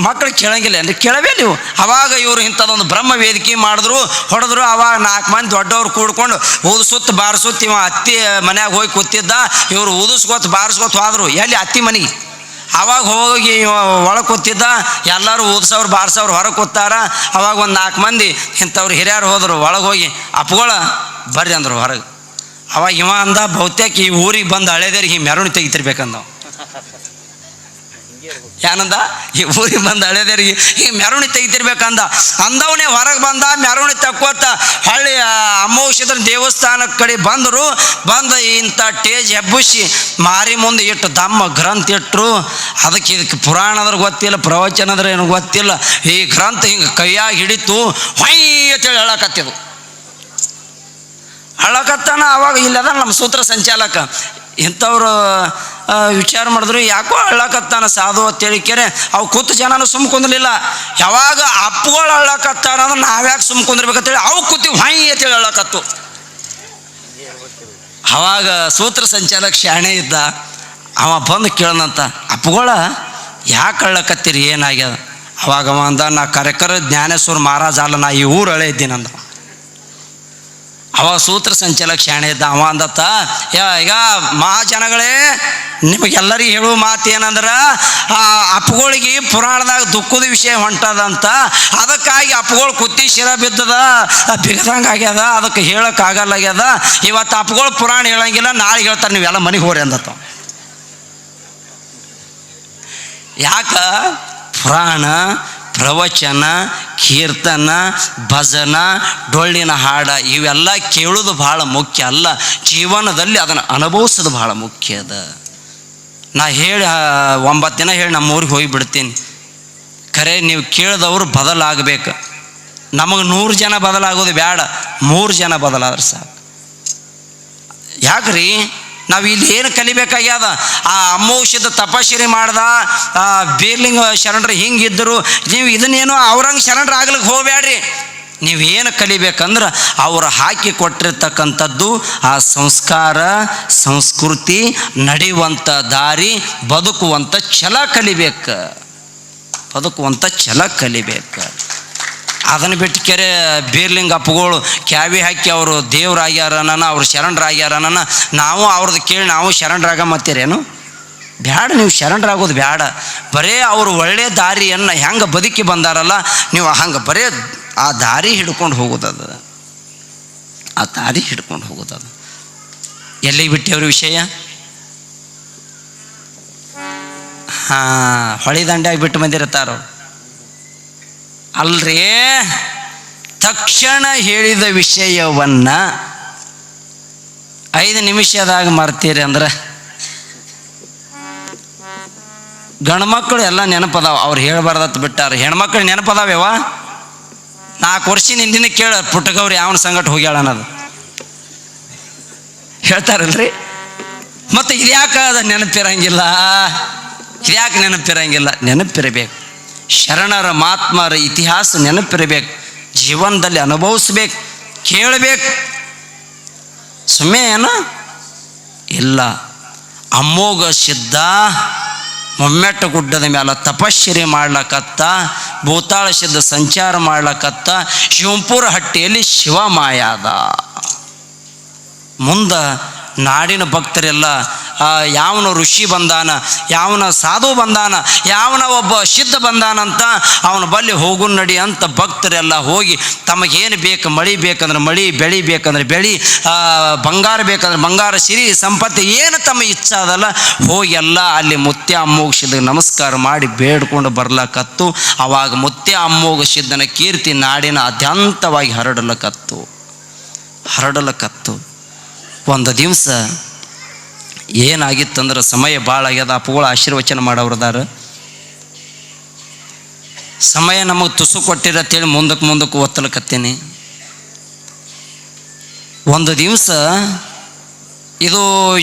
ಮಕ್ಕಳು ಕೇಳಂಗಿಲ್ಲ ಅಂದ್ರೆ ಕೇಳವೇ ನೀವು. ಅವಾಗ ಇವರು ಇಂಥದ್ದೊಂದು ಬ್ರಹ್ಮ ವೇದಿಕೆ ಮಾಡಿದ್ರು, ಹೊಡೆದ್ರು. ಅವಾಗ 4 ಮಂದಿ ದೊಡ್ಡವ್ರು ಕೂಡ್ಕೊಂಡು ಊದಿಸುತ್ತ ಬಾರಿಸುತ್ತ ಇವ ಅತ್ತಿ ಮನ್ಯಾಗ ಹೋಗಿ ಕೂತಿದ್ದ. ಇವರು ಊದಿಸ್ಕೊತ ಬಾರಿಸ್ಕೊತ ಹೋದ್ರು ಎಲ್ಲಿ? ಅತ್ತಿ ಮನೆಗೆ. ಅವಾಗ ಹೋಗಿ ಒಳಗೆ ಕೂತಿದ್ದ. ಎಲ್ಲರೂ ಊದ್ಸವ್ರು ಬಾರ್ಸವ್ರು ಹೊರಗೆ ಕೂತಾರ. ಅವಾಗ ಒಂದು 4 ಮಂದಿ ಇಂಥವ್ರು ಹಿರಿಯರು ಹೋದರು. ಒಳಗೆ ಹೋಗಿ ಅಪ್ಪಗಳ ಬರ್ರಿ ಅಂದರು ಹೊರಗೆ. ಅವಾಗ ಇವ ಅಂದ, ಬಹುತೇಕ ಈ ಊರಿಗೆ ಬಂದು ಹಳೇದೇರಿಗೆ ಈ ಮೆರವಣಿಗೆ ತೆಗಿತಿರ್ಬೇಕಂದವ. ಏನಂದ? ಈ ಊರಿಗೆ ಬಂದು ಹಳೇದೇರಿಗೆ ಈ ಮೆರವಣಿಗೆ ತೆಗಿತಿರ್ಬೇಕಂದ. ಅಂದವನೇ ಹೊರಗೆ ಬಂದ. ಮೆರವಣಿಗೆ ತಕ್ಕೋತ ಹಳ್ಳಿ ಅಮೋಕ್ಷದ್ರ ದೇವಸ್ಥಾನ ಕಡೆ ಬಂದರು. ಬಂದು ಇಂಥ ಟೇಜ್ ಹೆಬ್ಬಿಸಿ ಮಾರಿ ಮುಂದೆ ಇಟ್ಟು ದಮ್ಮ ಗ್ರಂಥ ಇಟ್ಟರು. ಇದಕ್ಕೆ ಪುರಾಣ ಅಂದ್ರೆ ಗೊತ್ತಿಲ್ಲ, ಪ್ರವಚನ ಅಂದ್ರೆ ಏನು ಗೊತ್ತಿಲ್ಲ. ಈ ಗ್ರಂಥ ಹಿಂಗೆ ಕೈಯಾಗಿ ಹಿಡಿತು, ಹೊಯ್ ಅಂತೇಳಿ ಹೇಳಕತ್ತಿದ್ದು. ಅಳಕತ್ತಾನ. ಅವಾಗ ಇಲ್ಲದ ನಮ್ಮ ಸೂತ್ರ ಸಂಚಾಲಕ ಇಂಥವ್ರು ವಿಚಾರ ಮಾಡಿದ್ರು, ಯಾಕೋ ಅಳ್ಳಕತ್ತಾನ ಸಾಧು ಅಂತೇಳಿ ಕೇರೆ ಅವು ಕೂತು ಜನನು ಸುಮ್ಮ ಕುಂದ್ರಲಿಲ್ಲ. ಯಾವಾಗ ಅಪ್ಪಗಳು ಅಳ್ಳಕತ್ತಾರ ಅಂದ್ರೆ ನಾವ್ಯಾಕೆ ಸುಮ್ಮ ಕುಂದ್ರಬೇಕಂತೇಳಿ ಅವು ಕೂತಿ ಹೊಯ್ ಅಂತೇಳಿ ಅಳ್ಳಕತ್ತು. ಅವಾಗ ಸೂತ್ರ ಸಂಚಾಲಕ ಶಾಣೆ ಇದ್ದ. ಅವ ಬಂದು ಕೇಳನಂತ, ಅಪ್ಪಗಳ ಯಾಕೆ ಅಳ್ಳಕತ್ತೀರಿ, ಏನಾಗ್ಯದ? ಅವಾಗ ಅವ ಅಂದ, ನಾ ಕರೆಕರ ಜ್ಞಾನೇಶ್ವರ ಮಹಾರಾಜ ಅಲ್ಲ, ನಾ ಈ ಊರು ಹಳೆ ಇದ್ದೀನಂದ. ಅವಾಗ ಸೂತ್ರ ಸಂಚಾಲಕ ಶಾಣೆ ಇದ್ದ. ಅವ ಅಂದತ್ತ, ಈಗ ಮಹಾಜನಗಳೇ, ನಿಮಗೆಲ್ಲರಿಗೂ ಹೇಳುವ ಮಾತು ಏನಂದ್ರೆ, ಆ ಅಪ್ಪಗಳಿಗೆ ಪುರಾಣದಾಗ ದುಃಖದ ವಿಷಯ ಹೊಂಟದಂತ. ಅದಕ್ಕಾಗಿ ಅಪ್ಪಗಳು ಕುತ್ತಿ ಶಿರ ಬಿದ್ದದ, ಬಿಗದಂಗೆ ಆಗ್ಯದ, ಅದಕ್ಕೆ ಹೇಳೋಕ್ಕಾಗಲ್ಲಾಗ್ಯದ. ಇವತ್ತು ಅಪ್ಪಗಳು ಪುರಾಣ ಹೇಳಂಗಿಲ್ಲ, ನಾಳೆ ಹೇಳ್ತಾರೆ, ನೀವೆಲ್ಲ ಮನೆಗೆ ಹೋರಿ ಅಂದತ್ತ. ಯಾಕ? ಪುರಾಣ ಪ್ರವಚನ, ಕೀರ್ತನ, ಭಜನ, ಡೊಳ್ಳಿನ ಹಾಡ ಇವೆಲ್ಲ ಕೇಳೋದು ಭಾಳ ಮುಖ್ಯ ಅಲ್ಲ, ಜೀವನದಲ್ಲಿ ಅದನ್ನು ಅನುಭವಿಸೋದು ಭಾಳ ಮುಖ್ಯ ಅದ. ನಾ ಹೇಳಿ 9 ದಿನ ಹೇಳಿ ನಮ್ಮ ಊರಿಗೆ ಹೋಗಿಬಿಡ್ತೀನಿ. ಖರೆ ನೀವು ಕೇಳಿದವರು ಬದಲಾಗಬೇಕು. ನಮಗೆ 100 ಜನ ಬದಲಾಗೋದು ಬೇಡ, 3 ಜನ ಬದಲಾದ್ರೆ ಸಾಕು. ಯಾಕ್ರಿ? ನಾವು ಇಲ್ಲಿ ಏನು ಕಲಿಬೇಕಾಗ್ಯದ? ಆ ಅಮೋಷದ ತಪಶ್ಚರಿ ಮಾಡ್ದ ಬೀರ್ಲಿಂಗ ಶರಣರು ಹಿಂಗಿದ್ದರು. ನೀವು ಇದನ್ನೇನೋ ಅವ್ರಂಗೆ ಶರಣರು ಆಗ್ಲಿಕ್ಕೆ ಹೋಗ್ಬೇಡ್ರಿ. ನೀವೇನು ಕಲಿಬೇಕಂದ್ರೆ ಅವರು ಹಾಕಿ ಕೊಟ್ಟಿರ್ತಕ್ಕಂಥದ್ದು ಆ ಸಂಸ್ಕಾರ, ಸಂಸ್ಕೃತಿ, ನಡೆಯುವಂಥ ದಾರಿ, ಬದುಕುವಂಥ ಛಲ ಕಲಿಬೇಕು. ಬದುಕುವಂಥ ಛಲ ಕಲಿಬೇಕು. ಅದನ್ನು ಬಿಟ್ಟು ಕೆರೆ ಬೀರ್ಲಿಂಗ ಅಪ್ಪಗಳು ಕ್ಯಾವಿ ಹಾಕಿ ಅವರು ದೇವ್ರಾಗ್ಯಾರನ, ಅವ್ರು ಶರಣರಾಗ್ಯಾರನ, ನಾವು ಅವ್ರದ್ದು ಕೇಳಿ ನಾವು ಶರಣರಾಗ ಮತ್ತೀರೇನು? ಬ್ಯಾಡ, ನೀವು ಶರಣರಾಗೋದು ಬ್ಯಾಡ. ಬರೇ ಅವರು ಒಳ್ಳೆಯ ದಾರಿಯನ್ನು ಹೆಂಗೆ ಬದುಕಿ ಬಂದಾರಲ್ಲ, ನೀವು ಹಂಗೆ ಬರೇ ಆ ದಾರಿ ಹಿಡ್ಕೊಂಡು ಹೋಗೋದದ, ಆ ದಾರಿ ಹಿಡ್ಕೊಂಡು ಹೋಗೋದದ. ಎಲ್ಲಿಗೆ ಬಿಟ್ಟೇವ್ರ ವಿಷಯ? ಹೊಳಿ ದಂಡ್ಯಾಗಿ ಬಿಟ್ಟು ಬಂದಿರ್ತಾರೋ ಅಲ್ರಿ. ತಕ್ಷಣ ಹೇಳಿದ ವಿಷಯವನ್ನು 5 ನಿಮಿಷದಾಗ ಮರ್ತೀರಿ ಅಂದ್ರೆ ಗಂಡ್ಮಕ್ಳು ಎಲ್ಲ ನೆನಪದಾವ. ಅವ್ರು ಹೇಳ್ಬಾರ್ದತ್ ಬಿಟ್ಟಾರ. ಹೆಣ್ಮಕ್ಳು ನೆನಪದಾವ್ಯವ. 4 ವರ್ಷ ಹಿಂದಿನ ಕೇಳ ಪುಟ್ಟಗವ್ರು ಯಾವನ ಸಂಗಟ ಹೋಗ್ಯಾಳ ಅನ್ನೋದು. ಹೇಳ್ತಾರಲ್ರಿ. ಮತ್ತು ಇದ್ಯಾಕೆ ಅದು ನೆನಪಿರಂಗಿಲ್ಲ, ಇದ್ಯಾಕೆ ನೆನಪಿರಂಗಿಲ್ಲ? ನೆನಪಿರಬೇಕು. ಶರಣರ ಮಹಾತ್ಮರ ಇತಿಹಾಸ ನೆನಪಿರಬೇಕು, ಜೀವನದಲ್ಲಿ ಅನುಭವಿಸ್ಬೇಕು, ಕೇಳಬೇಕು. ಸುಮ್ಮನೆ ಏನು ಇಲ್ಲ. ಅಮೋಘ ಸಿದ್ಧ ಮೊಮ್ಮೆಟ್ಟ ಗುಡ್ಡದ ಮೇಲೆ ತಪಶ್ಚರ್ಯ ಮಾಡ್ಲಕತ್ತ, ಭೂತಾಳ ಸಿದ್ಧ ಸಂಚಾರ ಮಾಡ್ಲಕತ್ತ, ಶಿವಂಪುರ ಹಟ್ಟಿಯಲ್ಲಿ ಶಿವಮಾಯಾದ. ಮುಂದೆ ನಾಡಿನ ಭಕ್ತರೆಲ್ಲ ಯಾವನ ಋಷಿ ಬಂದಾನ, ಯಾವನ ಸಾಧು ಬಂದಾನ, ಯಾವನ ಒಬ್ಬ ಸಿದ್ಧ ಬಂದಾನಂತ ಅವನ ಬಳಿ ಹೋಗು ನಡಿ ಅಂತ ಭಕ್ತರೆಲ್ಲ ಹೋಗಿ ತಮಗೇನು ಬೇಕು, ಮಳಿ ಬೇಕಂದ್ರೆ ಮಳಿ, ಬೆಳೆ ಬೇಕಂದ್ರೆ ಬೆಳೆ, ಬಂಗಾರ ಬೇಕಂದ್ರೆ ಬಂಗಾರ, ಸಿರಿ ಸಂಪತ್ತು ಏನು ತಮ್ಮ ಇಚ್ಛೆ ಅದಲ್ಲ ಹೋಗಿ ಎಲ್ಲ ಅಲ್ಲಿ ಮುತ್ಯ ಅಮ್ಮೋಗ ಸಿದ್ಧಗೆ ನಮಸ್ಕಾರ ಮಾಡಿ ಬೇಡ್ಕೊಂಡು ಬರ್ಲಕತ್ತು. ಆವಾಗ ಮುತ್ಯ ಅಮ್ಮೋಗ ಸಿದ್ಧನ ಕೀರ್ತಿ ನಾಡಿನಾದ್ಯಂತವಾಗಿ ಹರಡಲಕತ್ತು. ಒಂದು ದಿವಸ ಏನಾಗಿತ್ತಂದ್ರೆ, ಸಮಯ ಭಾಳ ಆಗ್ಯದ, ಅಪ್ಪುಗಳು ಆಶೀರ್ವಚನ ಮಾಡೋರದಾರ. ಸಮಯ ನಮಗೆ ತುಸು ಕೊಟ್ಟಿರತ್ತೇಳಿ ಮುಂದಕ್ಕೆ ಒತ್ತಲಕತ್ತೀನಿ. ಒಂದು ದಿವಸ ಇದು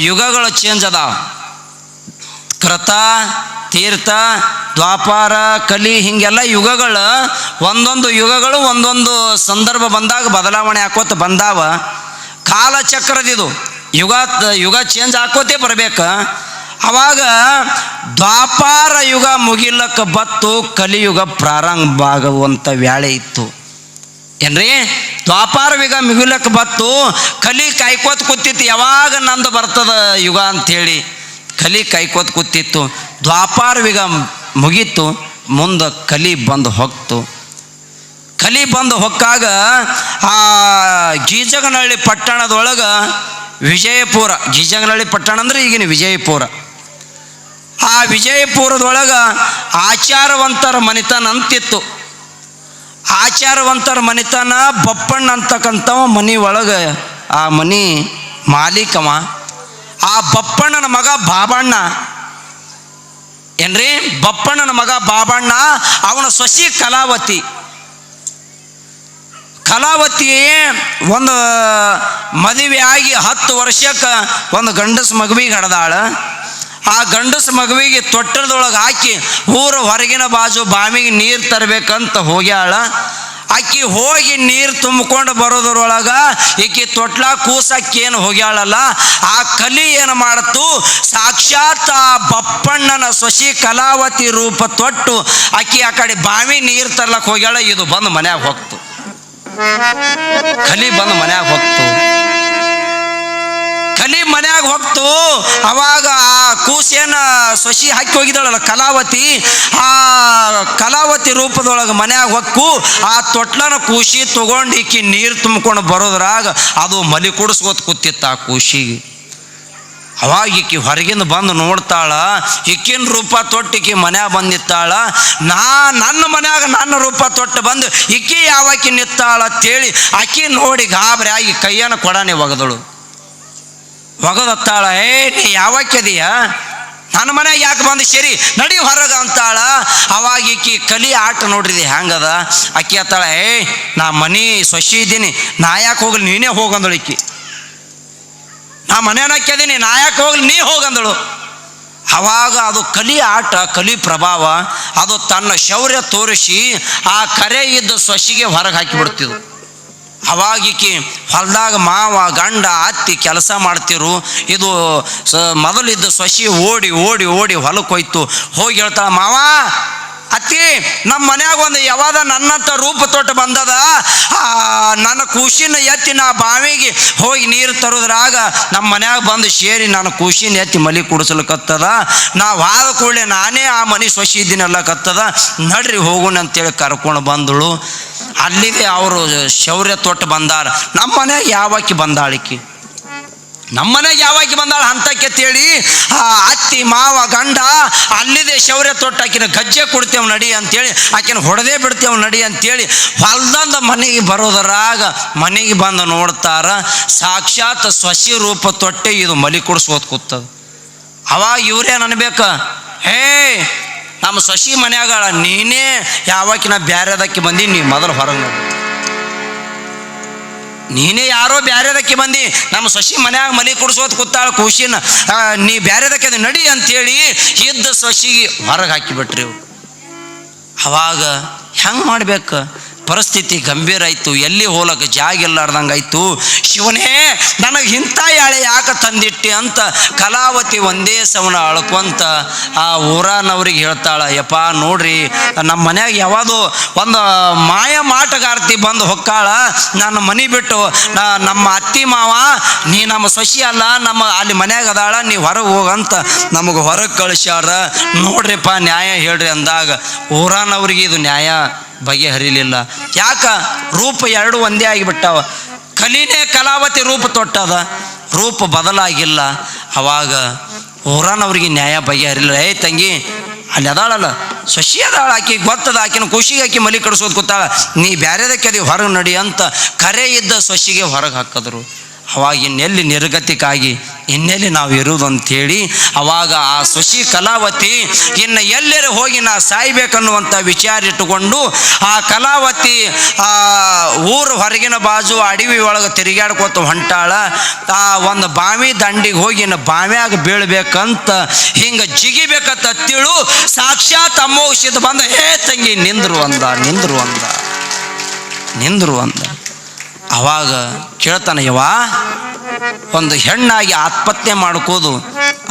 ಯುಗಗಳು ಚೇಂಜ್ ಅದಾವ. ಕೃತ, ತೀರ್ಥ, ದ್ವಾಪಾರ, ಕಲಿ, ಹಿಂಗೆಲ್ಲ ಯುಗಗಳು, ಒಂದೊಂದು ಯುಗಗಳು ಒಂದೊಂದು ಸಂದರ್ಭ ಬಂದಾಗ ಬದಲಾವಣೆ ಆಕೋತ ಬಂದಾವ. ಕಾಲಚಕ್ರದಿದು ಯುಗ ಚೇಂಜ್ ಆಕೋತೇ ಬರ್ಬೇಕು. ಅವಾಗ ದ್ವಾಪಾರ ಯುಗ ಮುಗಿಲಕ್ಕೆ ಬತ್ತು, ಕಲಿಯುಗ ಪ್ರಾರಂಭ ಆಗುವಂಥ ವ್ಯಾಳೆ ಇತ್ತು ಏನ್ರಿ. ದ್ವಾಪಾರ ಯುಗ ಮುಗಿಲಕ್ಕೆ ಬತ್ತು, ಕಲಿ ಕಾಯ್ಕೋತ ಕೂತಿತ್ತು, ಯಾವಾಗ ನಂದು ಬರ್ತದ ಯುಗ ಅಂಥೇಳಿ ಕಲಿ ಕಾಯ್ಕೋತ ಕೂತಿತ್ತು. ದ್ವಾಪಾರ ಯುಗ ಮುಗೀತು, ಮುಂದೆ ಕಲಿ ಬಂದು ಹೋಗ್ತು. ಕಲಿ ಬಂದು ಹೊಕ್ಕಾಗ ಆ ಗೀಜಗನಹಳ್ಳಿ ಪಟ್ಟಣದೊಳಗೆ ವಿಜಯಪುರ, ಗೀಜಗನಹಳ್ಳಿ ಪಟ್ಟಣ ಅಂದ್ರೆ ಈಗಿನ ವಿಜಯಪುರ, ಆ ವಿಜಯಪುರದೊಳಗೆ ಆಚಾರವಂತರ ಮನಿತನ ಅಂತಿತ್ತು. ಆಚಾರವಂತರ ಮನಿತನ ಬಪ್ಪಣ್ಣ ಅಂತಕ್ಕಂಥವ ಮನೆ ಒಳಗೆ, ಆ ಮನೆ ಮಾಲೀಕವ. ಆ ಬಪ್ಪಣ್ಣನ ಮಗ ಬಾಬಣ್ಣ ಏನ್ರಿ, ಬಪ್ಪಣ್ಣನ ಮಗ ಬಾಬಣ್ಣ, ಅವನ ಸೊಸಿ ಕಲಾವತಿ. ಕಲಾವತಿ ಒಂದು ಮದುವೆ ಆಗಿ 10 ವರ್ಷಕ್ಕೆ ಒಂದು ಗಂಡಸ ಮಗುವಿಗೆ ಹಡ್ದಾಳ. ಆ ಗಂಡಸ ಮಗುವಿಗೆ ತೊಟ್ಟರದೊಳಗೆ ಹಾಕಿ ಊರ ಹೊರಗಿನ ಬಾಜು ಬಾವಿಗೆ ನೀರು ತರಬೇಕಂತ ಹೋಗ್ಯಾಳ. ಆಕಿ ಹೋಗಿ ನೀರು ತುಂಬಿಕೊಂಡು ಬರೋದ್ರೊಳಗೆ ಈಕಿ ತೊಟ್ಲ ಕೂಸಕ್ಕೇನು ಹೋಗ್ಯಾಳಲ್ಲ, ಆ ಕಲಿ ಏನು ಮಾಡ್ತು, ಸಾಕ್ಷಾತ್ ಆ ಬಪ್ಪಣ್ಣನ ಸೊಸಿ ಕಲಾವತಿ ರೂಪ ತೊಟ್ಟು ಆಕಿ ಆ ಕಡೆ ಬಾವಿ ನೀರು ತರ್ಲಕ್ಕೆ ಹೋಗ್ಯಾಳ. ಇದು ಬಂದು ಮನ್ಯಾಗ ಹೋಗ್ತು, ಕಲಿ ಬಂದು ಮನ್ಯಾಗ ಹೋಗ್ತು. ಕಲಿ ಮನ್ಯಾಗ ಹೋಗ್ತು. ಅವಾಗ ಆ ಕೂಸೇನ ಸೊಸಿ ಹಾಕಿ ಹೋಗಿದ್ದಾಳಲ್ಲ ಕಲಾವತಿ, ಆ ಕಲಾವತಿ ರೂಪದೊಳಗೆ ಮನ್ಯಾಗ ಹೊಕ್ಕು ಆ ತೊಟ್ಲನ ಕೂಸಿ ತಗೊಂಡು ಈಕಿ ನೀರು ತುಂಬಿಕೊಂಡು ಬರೋದ್ರಾಗ ಅದು ಮಲಿ ಕುಡಿಸ್ಕೋತ ಕೂತಿತ್ತು ಆ ಕೂಸಿಗೆ. ಅವಾಗ ಈಕಿ ಹೊರಗಿಂದ ಬಂದು ನೋಡ್ತಾಳ, ಈಕಿನ ರೂಪ ತೊಟ್ಟು ಈಕಿ ಮನ್ಯಾಗ ಬಂದಿತ್ತಾಳ. ನನ್ನ ಮನ್ಯಾಗ ನನ್ನ ರೂಪ ತೊಟ್ಟು ಬಂದು ಈಕಿ ಯಾವಾಕಿ ನಿತ್ತಾಳ ಅಂತೇಳಿ ಆಕಿ ನೋಡಿ ಗಾಬರಿ ಆಗಿ ಕೈಯನ್ನು ಕೊಡಾನೆ ಒಗದತ್ತಾಳ. ನೀ ಯಾವಾಕ್ಯದೀಯ, ನನ್ನ ಮನ್ಯಾಗ ಯಾಕೆ ಬಂದು ಸೇರಿ ನಡಿ ಹೊರಗ ಅಂತಾಳ. ಅವಾಗ ಈಕಿ ಕಲಿ ಆಟ ನೋಡ್ರಿದೆ ಹ್ಯಾಂಗದ. ಆಕಿ ಅತ್ತಾಳ, ನಾ ಮನೆ ಸೊಸಿ ಇದ್ದೀನಿ, ನಾ ಯಾಕೆ ಹೋಗ್ಲಿ, ನೀನೇ ಹೋಗಂದಳು. ಈಕಿ ನಾ ಮನೇನ ಹಾಕ್ಯದೀನಿ, ನಾ ಯಾಕೆ ಹೋಗ್ಲಿ, ನೀ ಹೋಗಂದಳು. ಅವಾಗ ಅದು ಕಲಿ ಆಟ, ಕಲಿ ಪ್ರಭಾವ, ಅದು ತನ್ನ ಶೌರ್ಯ ತೋರಿಸಿ ಆ ಕರೆ ಇದ್ದ ಸೊಸಿಗೆ ಹೊರಗೆ ಹಾಕಿಬಿಡ್ತಿದ್ವು. ಅವಾಗ ಈಕಿ ಹೊಲದಾಗ ಮಾವ ಗಂಡ ಅತ್ತಿ ಕೆಲಸ ಮಾಡ್ತಿರು. ಇದು ಮೊದಲಿದ್ದ ಸೊಸಿ ಓಡಿ ಓಡಿ ಓಡಿ ಹೊಲಕ್ಕೆ ಹೋಯ್ತು. ಹೋಗಿ ಹೇಳ್ತಾಳ, ಮಾವ ಅತ್ತಿ ನಮ್ಮ ಮನ್ಯಾಗ ಒಂದು ಯಾವಾಗ ನನ್ನಂಥ ರೂಪ ತೊಟ್ಟು ಬಂದದ, ನನ್ನ ಖುಷಿನ ಎತ್ತಿ ನಾ ಬಾವಿಗೆ ಹೋಗಿ ನೀರು ತರೋದ್ರಾಗ ನಮ್ಮ ಮನ್ಯಾಗ ಬಂದು ಸೇರಿ ನನ್ನ ಖುಷಿನ ಎತ್ತಿ ಮಲಿ ಕುಡಿಸ್ಲಿಕ್ಕತ್ತದ. ನಾವು ಆದ ಕೂಡಲೇ ನಾನೇ ಆ ಮನೆ ಸೊಸಿ ಇದ್ದೀನಲ್ಲಕತ್ತದ, ನಡ್ರಿ ಹೋಗೋಣ ಅಂತೇಳಿ ಕರ್ಕೊಂಡು ಬಂದಳು. ಅಲ್ಲಿಗೆ ಅವರು ಶೌರ್ಯ ತೊಟ್ಟು ಬಂದಾರ. ನಮ್ಮ ಮನ್ಯಾಗ ಯಾವಾಕಿ ಬಂದಾಳಿಕಿ, ನಮ್ಮ ಮನೆಗೆ ಯಾವಾಕಿ ಬಂದಾಳ ಅಂತಕ್ಕೆ ತೇಳಿ ಆ ಅತ್ತಿ ಮಾವ ಗಂಡ ಅಲ್ಲಿದೆ ಶೌರ್ಯ ತೊಟ್ಟು ಆಕಿನ ಗಜ್ಜೆ ಕೊಡ್ತೇವೆ ನಡಿ ಅಂತೇಳಿ ಆಕಿನ ಹೊಡೆದೇ ಬಿಡ್ತೇವೆ ನಡಿ ಅಂತೇಳಿ ಹೊಲ್ದಂದ ಮನೆಗೆ ಬರೋದರಾಗ ಮನೆಗೆ ಬಂದು ನೋಡ್ತಾರ, ಸಾಕ್ಷಾತ್ ಸೊಸಿ ರೂಪ ತೊಟ್ಟೆ ಇದು ಮಲಿ ಕುಡಿಸ್ಕೋತ ಕೂತದ. ಅವಾಗ ಇವ್ರೇನು ಅನ್ಬೇಕ, ನಮ್ಮ ಸೊಸಿ ಮನ್ಯಾಗಳ ನೀನೇ ಯಾವಾಕಿನ ಬ್ಯಾರೆದಕ್ಕೆ ಬಂದಿ, ನೀ ಮೊದಲು ಹೊರಗೆ ನೋಡಿ. ನೀನೇ ಯಾರೋ ಬ್ಯಾರೆದಕ್ಕೆ ಬಂದು ನಮ್ಮ ಸೊಸಿ ಮನ್ಯಾಗ ಮಲಿ ಕುಡಿಸೋದು ಕೂತಾಳ ಖುಷಿನ ನೀ ಬ್ಯಾರೆದಕ್ಕೆ ಅದು ನಡಿ ಅಂತೇಳಿ ಇದ್ದ ಸೊಸಿಗೆ ಹೊರಗೆ ಹಾಕಿಬಿಟ್ರಿ ಇವ್ರು. ಅವಾಗ ಹೆಂಗೆ ಮಾಡ್ಬೇಕು? ಪರಿಸ್ಥಿತಿ ಗಂಭೀರ ಆಯಿತು. ಎಲ್ಲಿ ಹೋಲಕ್ಕೆ ಜಾಗ ಇಲ್ಲಾರ್ದಂಗೆ ಆಯಿತು. ಶಿವನೇ ನನಗೆ ಇಂಥ ಯಾಳೆ ಯಾಕೆ ತಂದಿಟ್ಟಿ ಅಂತ ಕಲಾವತಿ ಒಂದೇ ಸವಣ ಅಳ್ಕೊಂತ ಆ ಊರನವ್ರಿಗೆ ಹೇಳ್ತಾಳ, ಯಪ್ಪ ನೋಡ್ರಿ ನಮ್ಮ ಮನ್ಯಾಗ ಯಾವುದು ಒಂದು ಮಾಯ ಮಾಟಗಾರ್ತಿ ಬಂದು ಹೊಕ್ಕಾಳ, ನನ್ನ ಮನೆ ಬಿಟ್ಟು ನಮ್ಮ ಅತ್ತಿ ಮಾವ ನೀ ನಮ್ಮ ಸೊಸಿ ಅಲ್ಲ, ನಮ್ಮ ಅಲ್ಲಿ ಮನ್ಯಾಗ ಅದಾಳ, ನೀ ಹೊರಗೆ ಹೋಗಂತ ನಮಗೆ ಹೊರಗೆ ಕಳಿಸ್ಯಾರ. ನೋಡ್ರಿಪ್ಪ ನ್ಯಾಯ ಹೇಳ್ರಿ ಅಂದಾಗ ಊರನವ್ರಿಗೆ ಇದು ನ್ಯಾಯ ಬಗೆಹರಿಲಿಲ್ಲ. ಯಾಕ? ರೂಪ ಎರಡು ಒಂದೇ ಆಗಿಬಿಟ್ಟಾವ. ಕಲಿನೇ ಕಲಾವತಿ ರೂಪ ತೊಟ್ಟದ, ರೂಪ ಬದಲಾಗಿಲ್ಲ. ಅವಾಗ ಊರನವ್ರಿಗೆ ನ್ಯಾಯ ಬಗೆಹರಿಲ್ಲ. ಏ ತಂಗಿ ಅಲ್ಲಿ ಅದಾಳಲ್ಲ ಸೊಸಿ ಅದಾಳ, ಆಕಿ ಗೊತ್ತದ, ಆಕಿನ ಖುಷಿಗೆ ಆಕಿ ಮಲಿ ಕಡಿಸೋದು ಕೂತಾಳ, ನೀ ಬ್ಯಾರೆದಕ್ಕೆ ಅದು ಹೊರಗೆ ನಡಿ ಅಂತ ಕರೆ ಇದ್ದ ಸೊಸಿಗೆ ಹೊರಗೆ ಹಾಕಿದ್ರು. ಅವಾಗ ಇನ್ನೆಲ್ಲಿ ನಿರ್ಗತಿಕಾಗಿ ಇನ್ನೆಲ್ಲಿ ನಾವು ಇರುವುದು ಅಂಥೇಳಿ ಅವಾಗ ಆ ಸೊಸಿ ಕಲಾವತಿ ಇನ್ನು ಎಲ್ಲರೂ ಹೋಗಿ ನಾ ಸಾಯ್ಬೇಕನ್ನುವಂಥ ವಿಚಾರ ಇಟ್ಟುಕೊಂಡು ಆ ಕಲಾವತಿ ಆ ಊರು ಹೊರಗಿನ ಬಾಜು ಅಡವಿ ಒಳಗೆ ತಿರುಗಾಡ್ಕೋತ ಹೊಂಟಾಳ. ಆ ಒಂದು ಬಾವಿ ದಂಡಿಗೆ ಹೋಗಿ ಇನ್ನು ಬಾವ್ಯಾಗ ಬೀಳ್ಬೇಕಂತ ಹಿಂಗೆ ಜಿಗಿಬೇಕಂತ ತಿಳು ಸಾಕ್ಷಾತ್ ಅಮೋಷಿತ ಬಂದ, ಹೇ ತಂಗಿ ನಿಂದ್ರು ಅಂದ, ನಿಂದ್ರು ಅಂದ, ನಿಂದ್ರು ಅಂದ. ಅವಾಗ ಕೇಳ್ತಾನೆ, ಯವ್ವ ಒಂದು ಹೆಣ್ಣಾಗಿ ಆತ್ಮಹತ್ಯೆ ಮಾಡ್ಕೋದು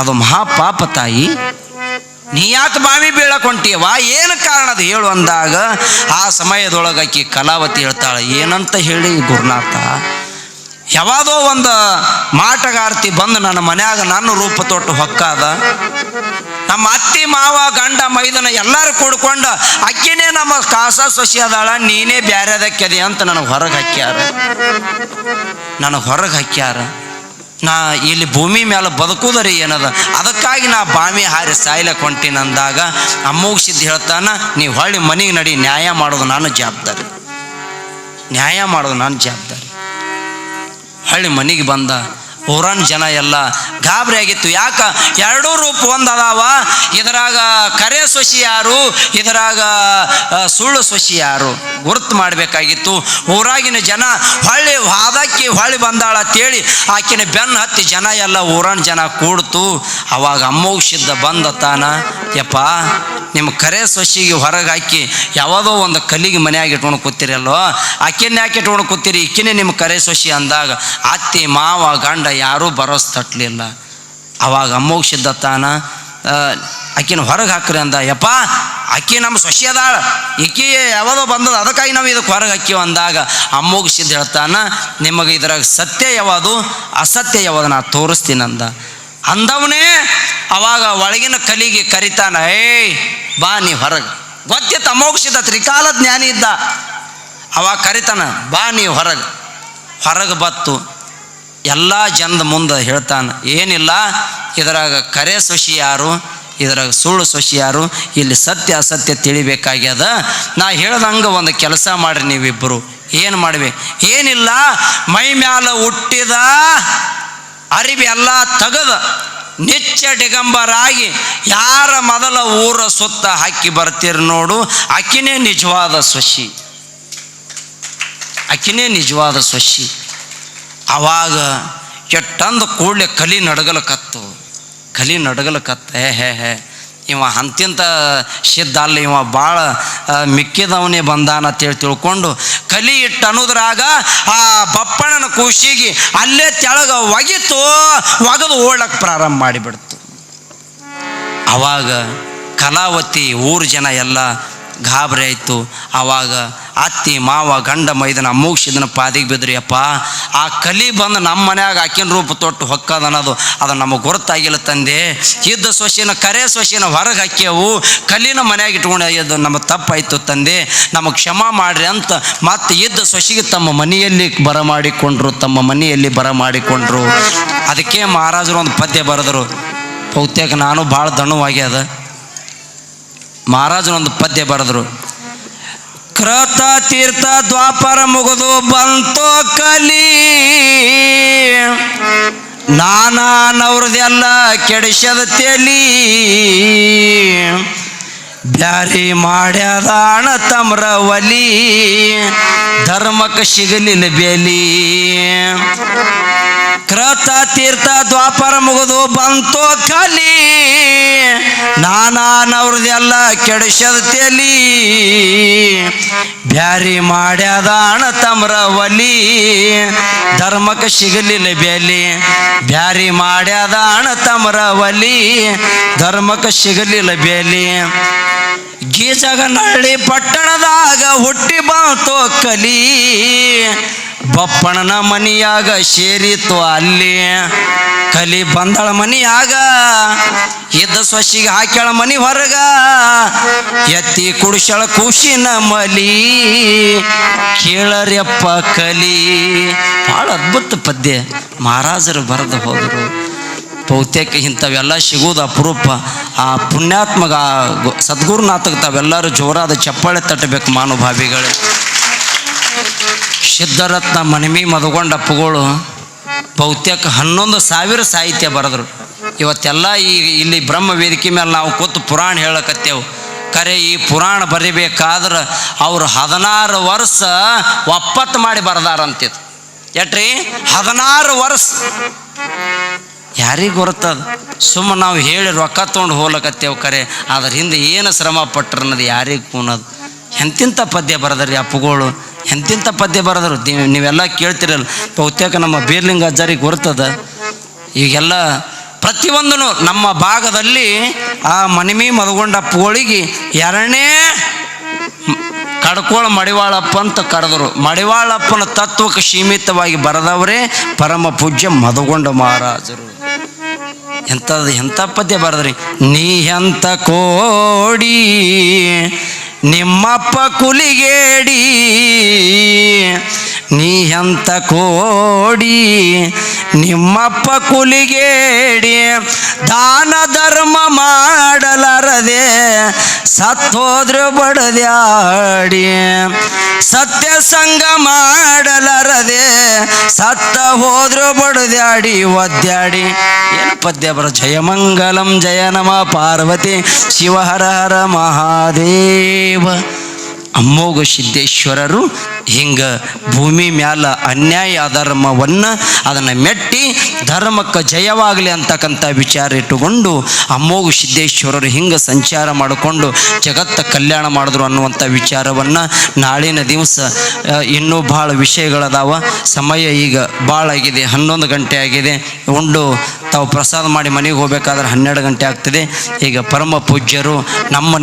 ಅದು ಮಹಾಪಾಪ ತಾಯಿ, ನೀ ಯಾಕೆ ಬಾವಿ ಬೀಳಕ್ ಹೊಂಟಿಯವ, ಏನು ಕಾರಣ ಅದು ಹೇಳು ಅಂದಾಗ ಆ ಸಮಯದೊಳಗೆ ಆಕಿ ಕಲಾವತಿ ಹೇಳ್ತಾಳೆ, ಏನಂತ ಹೇಳಿ ಗುರುನಾಥ, ಯಾವಾದೋ ಒಂದು ಮಾಟಗಾರ್ತಿ ಬಂದು ನನ್ನ ಮನ್ಯಾಗ ನನ್ನ ರೂಪ ತೊಟ್ಟು ಹೊಕ್ಕಾದ, ನಮ್ಮ ಅತ್ತಿ ಮಾವ ಗಂಡ ಮೈದನ ಎಲ್ಲರೂ ಕೂಡ್ಕೊಂಡು ಅಕ್ಕಿನೇ ನಮ್ಮ ಕಾಸ ಸೊಸಿ ಅದಾಳ, ನೀನೇ ಬ್ಯಾರೆದಕ್ಕದೆ ಅಂತ ನನಗೆ ಹೊರಗೆ ಹಾಕ್ಯಾರ, ನನಗೆ ಹೊರಗೆ ಹಾಕ್ಯಾರ. ನಾ ಇಲ್ಲಿ ಭೂಮಿ ಮೇಲೆ ಬದುಕುವುದರಿ ಏನದ, ಅದಕ್ಕಾಗಿ ನಾ ಬಾವಿ ಹಾರಿ ಸಾಯ್ಲಕ್ಕೆ ಹೊಂಟೀನಿ ಅಂದಾಗ ಅಮ್ಮೋಗಿಸಿದ್ದು ಹೇಳ್ತಾನ, ನೀವು ಹೊಳ್ಳಿ ಮನೆಗೆ ನಡಿ, ನ್ಯಾಯ ಮಾಡೋದು ನಾನು ಜವಾಬ್ದಾರಿ, ನ್ಯಾಯ ಮಾಡೋದು ನಾನು ಜವಾಬ್ದಾರಿ. ಹಳ್ಳಿ ಮನೆಗೆ ಬಂದ. ಊರನ್ ಜನ ಎಲ್ಲ ಗಾಬರಿ ಆಗಿತ್ತು. ಯಾಕ? ಎರಡೂ ರೂಪ ಒಂದು ಅದಾವ, ಇದರಾಗ ಕರೆ ಸೊಸಿ ಯಾರು, ಇದರಾಗ ಸುಳ್ಳು ಸೊಸಿ ಯಾರು ಗುರುತು ಮಾಡಬೇಕಾಗಿತ್ತು. ಊರಾಗಿನ ಜನ ಹೊಳ್ಳಿ ವಾದಕ್ಕೆ ಹೊಳ್ಳಿ ಬಂದಾಳ ಅಂತೇಳಿ ಆಕಿನ ಬೆನ್ನು ಹತ್ತಿ ಜನ ಎಲ್ಲ ಊರನ್ ಜನ ಕೂಡ್ತು. ಅವಾಗ ಅಮ್ಮೋಗಿಸಿದ್ದ ಬಂದ ತಾನ, ಯಪ್ಪ ನಿಮ್ಮ ಕರೆ ಸೊಸಿಗೆ ಹೊರಗೆ ಹಾಕಿ ಯಾವುದೋ ಒಂದು ಕಲ್ಲಿಗೆ ಮನೆಯಾಗಿ ಇಟ್ಕೊಂಡು ಕೂತಿರಲ್ಲೋ, ಆಕಿನ ಯಾಕೆ ಇಟ್ಕೊಂಡು ಕೂತೀರಿ, ಈಕಿನೇ ನಿಮ್ಮ ಕರೆ ಸೊಸಿ ಅಂದಾಗ ಅತ್ತಿ ಮಾವ ಗಂಡ ಯಾರೂ ಭರೋಸ್ ತಟ್ಟಲಿಲ್ಲ. ಅವಾಗ ಅಮ್ಮೋಗಿಸಿದ್ದ ತಾನ ಆಕಿನ ಹೊರಗೆ ಹಾಕ್ರಿ ಅಂದ. ಯಪ್ಪ ಅಕ್ಕಿ ನಮ್ಮ ಸೊಸಿ ಅದಾಳ, ಈಕಿ ಯಾವದೋ ಬಂದದ, ಅದಕ್ಕಾಗಿ ನಾವು ಇದಕ್ಕೆ ಹೊರಗೆ ಹಾಕಿವ ಅಂದಾಗ ಅಮ್ಮೋಗಿಸಿದ್ದು ಹೇಳ್ತಾನ, ನಿಮಗೆ ಇದ್ರಾಗ ಸತ್ಯ ಯಾವುದು ಅಸತ್ಯ ಯಾವುದು ನಾ ತೋರಿಸ್ತೀನಿ ಅಂದ. ಅಂದವನೇ ಅವಾಗ ಒಳಗಿನ ಕಲಿಗೆ ಕರಿತಾನ, ಏಯ್ ಬಾ ನೀ ಹೊರಗೆ. ಗೊತ್ತಿತ್ತು ಅಮ್ಮೋಗಿಸಿದ ತ್ರಿಕಾಲ ಜ್ಞಾನಿ ಇದ್ದ. ಅವಾಗ ಕರಿತಾನ, ಬಾ ನೀ ಹೊರಗೆ. ಹೊರಗೆ ಬತ್ತು ಎಲ್ಲ ಜನದ ಮುಂದೆ ಹೇಳ್ತಾನೆ, ಏನಿಲ್ಲ ಇದರಾಗ ಕರೆ ಸೊಸಿ ಯಾರು, ಇದರಾಗ ಸುಳ್ಳು ಸೊಸಿ ಯಾರು, ಇಲ್ಲಿ ಸತ್ಯ ಅಸತ್ಯ ತಿಳಿಬೇಕಾಗ್ಯದ. ನಾ ಹೇಳ್ದಂಗೆ ಒಂದು ಕೆಲಸ ಮಾಡ್ರಿ ನೀವಿಬ್ಬರು. ಏನು ಮಾಡ್ಬೇಕು? ಏನಿಲ್ಲ, ಮೈ ಮ್ಯಾಲ ಹುಟ್ಟಿದ ಅರಿವಿ ಎಲ್ಲ ತೆಗೆದ ನಿಚ್ಚ ಡಿಗಂಬರಾಗಿ ಯಾರ ಮೊದಲ ಊರ ಸುತ್ತ ಹಾಕಿ ಬರ್ತೀರಿ ನೋಡು, ಆಕಿನೇ ನಿಜವಾದ ಸೊಸಿ, ಆಕಿನೇ ನಿಜವಾದ ಸೊಸಿ. ಅವಾಗ ಕೆಟ್ಟಂದು ಕೂಡಲೇ ಕಲಿ ನಡಗಲಕತ್ತು, ಕಲಿ ನಡಗಲಕತ್ತ. ಹೇ ಇವ ಅಂತಿಂತ ಸಿದ್ಧ ಅಲ್ಲ, ಇವ ಭಾಳ ಮಿಕ್ಕಿದವನೇ ಬಂದಾನ ಅಂತೇಳಿ ತಿಳ್ಕೊಂಡು ಕಲಿ ಇಟ್ಟು ಅನ್ನೋದ್ರಾಗ ಆ ಬಪ್ಪಣ್ಣನ ಕೂಸಿಗೆ ಅಲ್ಲೇ ತೆಳಗ ಒಗಿತು, ಒಗದು ಓಡಕ್ಕೆ ಪ್ರಾರಂಭ ಮಾಡಿಬಿಡ್ತು. ಅವಾಗ ಕಲಾವತಿ ಊರ ಜನ ಎಲ್ಲ ಗಾಬರಿ ಆಯಿತು. ಆವಾಗ ಅತ್ತಿ ಮಾವ ಗಂಡ ಮೈದನ ಅಮ್ಮೋಗಿಸಿದನ ಪಾದಿಗೆ ಬಿದ್ರಿ. ಅಪ್ಪ ಆ ಕಲಿ ಬಂದು ನಮ್ಮ ಮನ್ಯಾಗ ಆಕಿನ ರೂಪ ತೊಟ್ಟು ಹೊಕ್ಕದ ಅನ್ನೋದು ಅದು ನಮಗೆ ಗೊತ್ತಾಗಿಲ್ಲ ತಂದೆ. ಇದ್ದ ಸೊಸಿನ ಕರೆ ಸೊಸಿನ ಹೊರಗೆ ಹಾಕ್ಯವು, ಕಲಿನ ಮನ್ಯಾಗ ಇಟ್ಕೊಂಡು ನಮ್ಮ ತಪ್ಪಾಯಿತು ತಂದೆ, ನಮಗೆ ಕ್ಷಮಾ ಮಾಡ್ರಿ ಅಂತ ಮತ್ತೆ ಇದ್ದ ಸೊಸಿಗೆ ತಮ್ಮ ಮನೆಯಲ್ಲಿ ಬರಮಾಡಿಕೊಂಡ್ರು, ತಮ್ಮ ಮನೆಯಲ್ಲಿ ಬರಮಾಡಿಕೊಂಡ್ರು. ಅದಕ್ಕೆ ಮಹಾರಾಜರು ಒಂದು ಪದ್ಯ ಬರೆದರು, ಬಹುತೇಕ ನಾನು ಭಾಳ ದಣುವಾಗ್ಯದ. ಮಹಾರಾಜನೊಂದು ಪದ್ಯ ಬರೆದ್ರು, ಕೃತ ತೀರ್ಥ ದ್ವಾಪರ ಮುಗಿದು ಬಂತೋ ಕಲಿ, ನಾನವ್ರದೆಲ್ಲ ಕೆಡಿಸದ ತೆಲಿ, ಬ್ಯಾರಿ ಮಾಡ್ಯಾದ ಅಣ ತಮ್ರ ಒಲಿ ಧರ್ಮಕ್ಕೆ ಸಿಗಲಿಲ್ಲ ಬೆಲಿ ಕೃತ ತೀರ್ಥ ದ್ವಾಪರ ಮುಗಿದು ಬಂತೋ ಕಲಿ ನಾನವ್ರದೆಲ್ಲ ಕೆಡಿಸದ ತೆಲಿ ಬ್ಯಾರಿ ಮಾಡ್ಯಾದ ಅಣ ತಮ್ರ ಒಲಿ ಧರ್ಮಕ್ಕೆ ಸಿಗಲಿಲ್ಲ ಬೆಲಿ ಬ್ಯಾರಿ ಮಾಡ್ಯಾದ ಅಣ ತಮ್ರ ಒಲಿ ಧರ್ಮಕ್ಕೆ ಸಿಗಲಿಲ್ಲ ಬೆಲಿ ಗೀಜಗನಹಳ್ಳಿ ಪಟ್ಟಣದಾಗ ಹುಟ್ಟಿ ಬಂತೋ ಕಲಿ ಬಪ್ಪಣ್ಣನ ಮನಿಯಾಗ ಸೇರಿತು ಅಲ್ಲಿ ಕಲಿ ಬಂದಳ ಮನಿಯಾಗ ಇದ್ದ ಸೊಸಿಗೆ ಹಾಕ್ಯಾಳ ಮನಿ ಹೊರಗ ಎತ್ತಿ ಕುಡಿಸಳ ಖುಷಿನ ಮಲಿ ಕೇಳರ್ಯಪ್ಪ ಕಲಿ. ಭಾಳ ಅದ್ಭುತ ಪದ್ಯ ಮಹಾರಾಜರು ಬರೆದು ಹೋದರು. ಬಹುತೇಕ ಇಂಥವೆಲ್ಲ ಸಿಗೋದು ಅಪರೂಪ. ಆ ಪುಣ್ಯಾತ್ಮಗ ಸದ್ಗುರುನಾಥಗೆ ತಾವೆಲ್ಲರೂ ಜೋರಾದ ಚಪ್ಪಾಳೆ ತಟ್ಟಬೇಕು ಮಾನುಭಾವಿಗಳೇ. ಸಿದ್ಧರತ್ನ ಮಣಿಮಿ ಮದಗೊಂಡಪ್ಪಗಳು ಬಹುತೇಕ 11,000 ಸಾಹಿತ್ಯ ಬರೆದ್ರು. ಇವತ್ತೆಲ್ಲ ಇಲ್ಲಿ ಬ್ರಹ್ಮ ವೇದಿಕೆ ಮೇಲೆ ನಾವು ಕೂತು ಪುರಾಣ ಹೇಳಕತ್ತೇವು. ಖರೆ ಈ ಪುರಾಣ ಬರಿಬೇಕಾದ್ರೆ ಅವ್ರು 16 ವರ್ಷ ಒಪ್ಪತ್ತು ಮಾಡಿ ಬರೆದಾರಂತಿದ್ದು. ಎಟ್ರಿ 16 ವರ್ಷ. ಯಾರಿಗೆ ಗೊತ್ತದ? ಸುಮ್ಮನೆ ನಾವು ಹೇಳಿ ರೊಕ್ಕ ತೊಗೊಂಡು ಹೋಗ್ಲಕತ್ತೇವು. ಖರೆ ಅದ್ರ ಹಿಂದೆ ಏನು ಶ್ರಮ ಪಟ್ರ ಅನ್ನೋದು ಯಾರಿಗೆ ಕೂನದು. ಎಂತಿಂಥ ಪದ್ಯ ಬರೆದ್ರಿ ಅಪ್ಪುಗಳು, ಎಂತಿಂಥ ಪದ್ಯ ಬರೆದ್ರು. ನೀವೆಲ್ಲ ಕೇಳ್ತಿರಲ್ಲ. ಬಹುತೇಕ ನಮ್ಮ ಬೀರ್ಲಿಂಗ ಅಜ್ಜರಿಗೆ ಗೊತ್ತದ. ಈಗೆಲ್ಲ ಪ್ರತಿಯೊಂದೂ ನಮ್ಮ ಭಾಗದಲ್ಲಿ ಆ ಮಣಿಮಿ ಮದಗೊಂಡಪ್ಪಗಳಿಗೆ 2ನೇ ಕಡ್ಕೋಳ ಮಡಿವಾಳಪ್ಪ ಅಂತ ಕರೆದರು. ಮಡಿವಾಳಪ್ಪನ ತತ್ವಕ್ಕೆ ಸೀಮಿತವಾಗಿ ಬರೆದವರೇ ಪರಮ ಪೂಜ್ಯ ಮದಗೊಂಡ ಮಹಾರಾಜರು. ಎಂಥ ಪದ್ಯ ಬರೆದ್ರಿ. ನೀ ಎಂತ ಕೋಡಿ ನಿಮ್ಮಪ್ಪ ಕುಲಿಗೇಡಿ, ನೀ ಎಂತ ಕೋಡಿ ನಿಮ್ಮಪ್ಪ ಕುಲಿಗೇಡಿ, ದಾನ ಧರ್ಮ ಮಾಡಲಾರದೆ ಸತ್ತೋದ್ರು ಬಡದ್ಯಾಡಿ, ಸತ್ಯ ಸಂಗ ಮಾಡಲಾರದೆ ಸತ್ತ ಹೋದ್ರು ಬಡದ್ಯಾಡಿ ಒದ್ಯಾಡಿ. ಏನು ಪದ್ಯ ಬರ. ಜಯಮಂಗಲಂ ಜಯ ನಮ ಪಾರ್ವತಿ ಶಿವ ಹರ ಹರ ಮಹಾದೇವ. ಅಮ್ಮೋಘ ಸಿದ್ದೇಶ್ವರರು ಹಿಂಗೆ ಭೂಮಿ ಮ್ಯಾಲ ಅನ್ಯಾಯ ಅಧರ್ಮವನ್ನು ಅದನ್ನು ಮೆಟ್ಟಿ ಧರ್ಮಕ್ಕೆ ಜಯವಾಗಲಿ ಅಂತಕ್ಕಂಥ ವಿಚಾರ ಇಟ್ಟುಕೊಂಡು ಅಮ್ಮೋಘ ಸಿದ್ದೇಶ್ವರರು ಹಿಂಗೆ ಸಂಚಾರ ಮಾಡಿಕೊಂಡು ಜಗತ್ತ ಕಲ್ಯಾಣ ಮಾಡಿದ್ರು ಅನ್ನುವಂಥ ವಿಚಾರವನ್ನು ನಾಳಿನ ದಿವಸ ಇನ್ನೂ ಭಾಳ ವಿಷಯಗಳದಾವ. ಸಮಯ ಈಗ ಭಾಳ ಆಗಿದೆ, 11 ಗಂಟೆ ಆಗಿದೆ. ಉಂಡು ತಾವು ಪ್ರಸಾದ ಮಾಡಿ ಮನೆಗೆ ಹೋಗಬೇಕಾದ್ರೆ 12 ಗಂಟೆ ಆಗ್ತದೆ. ಈಗ ಪರಮ ಪೂಜ್ಯರು ನಮ್ಮ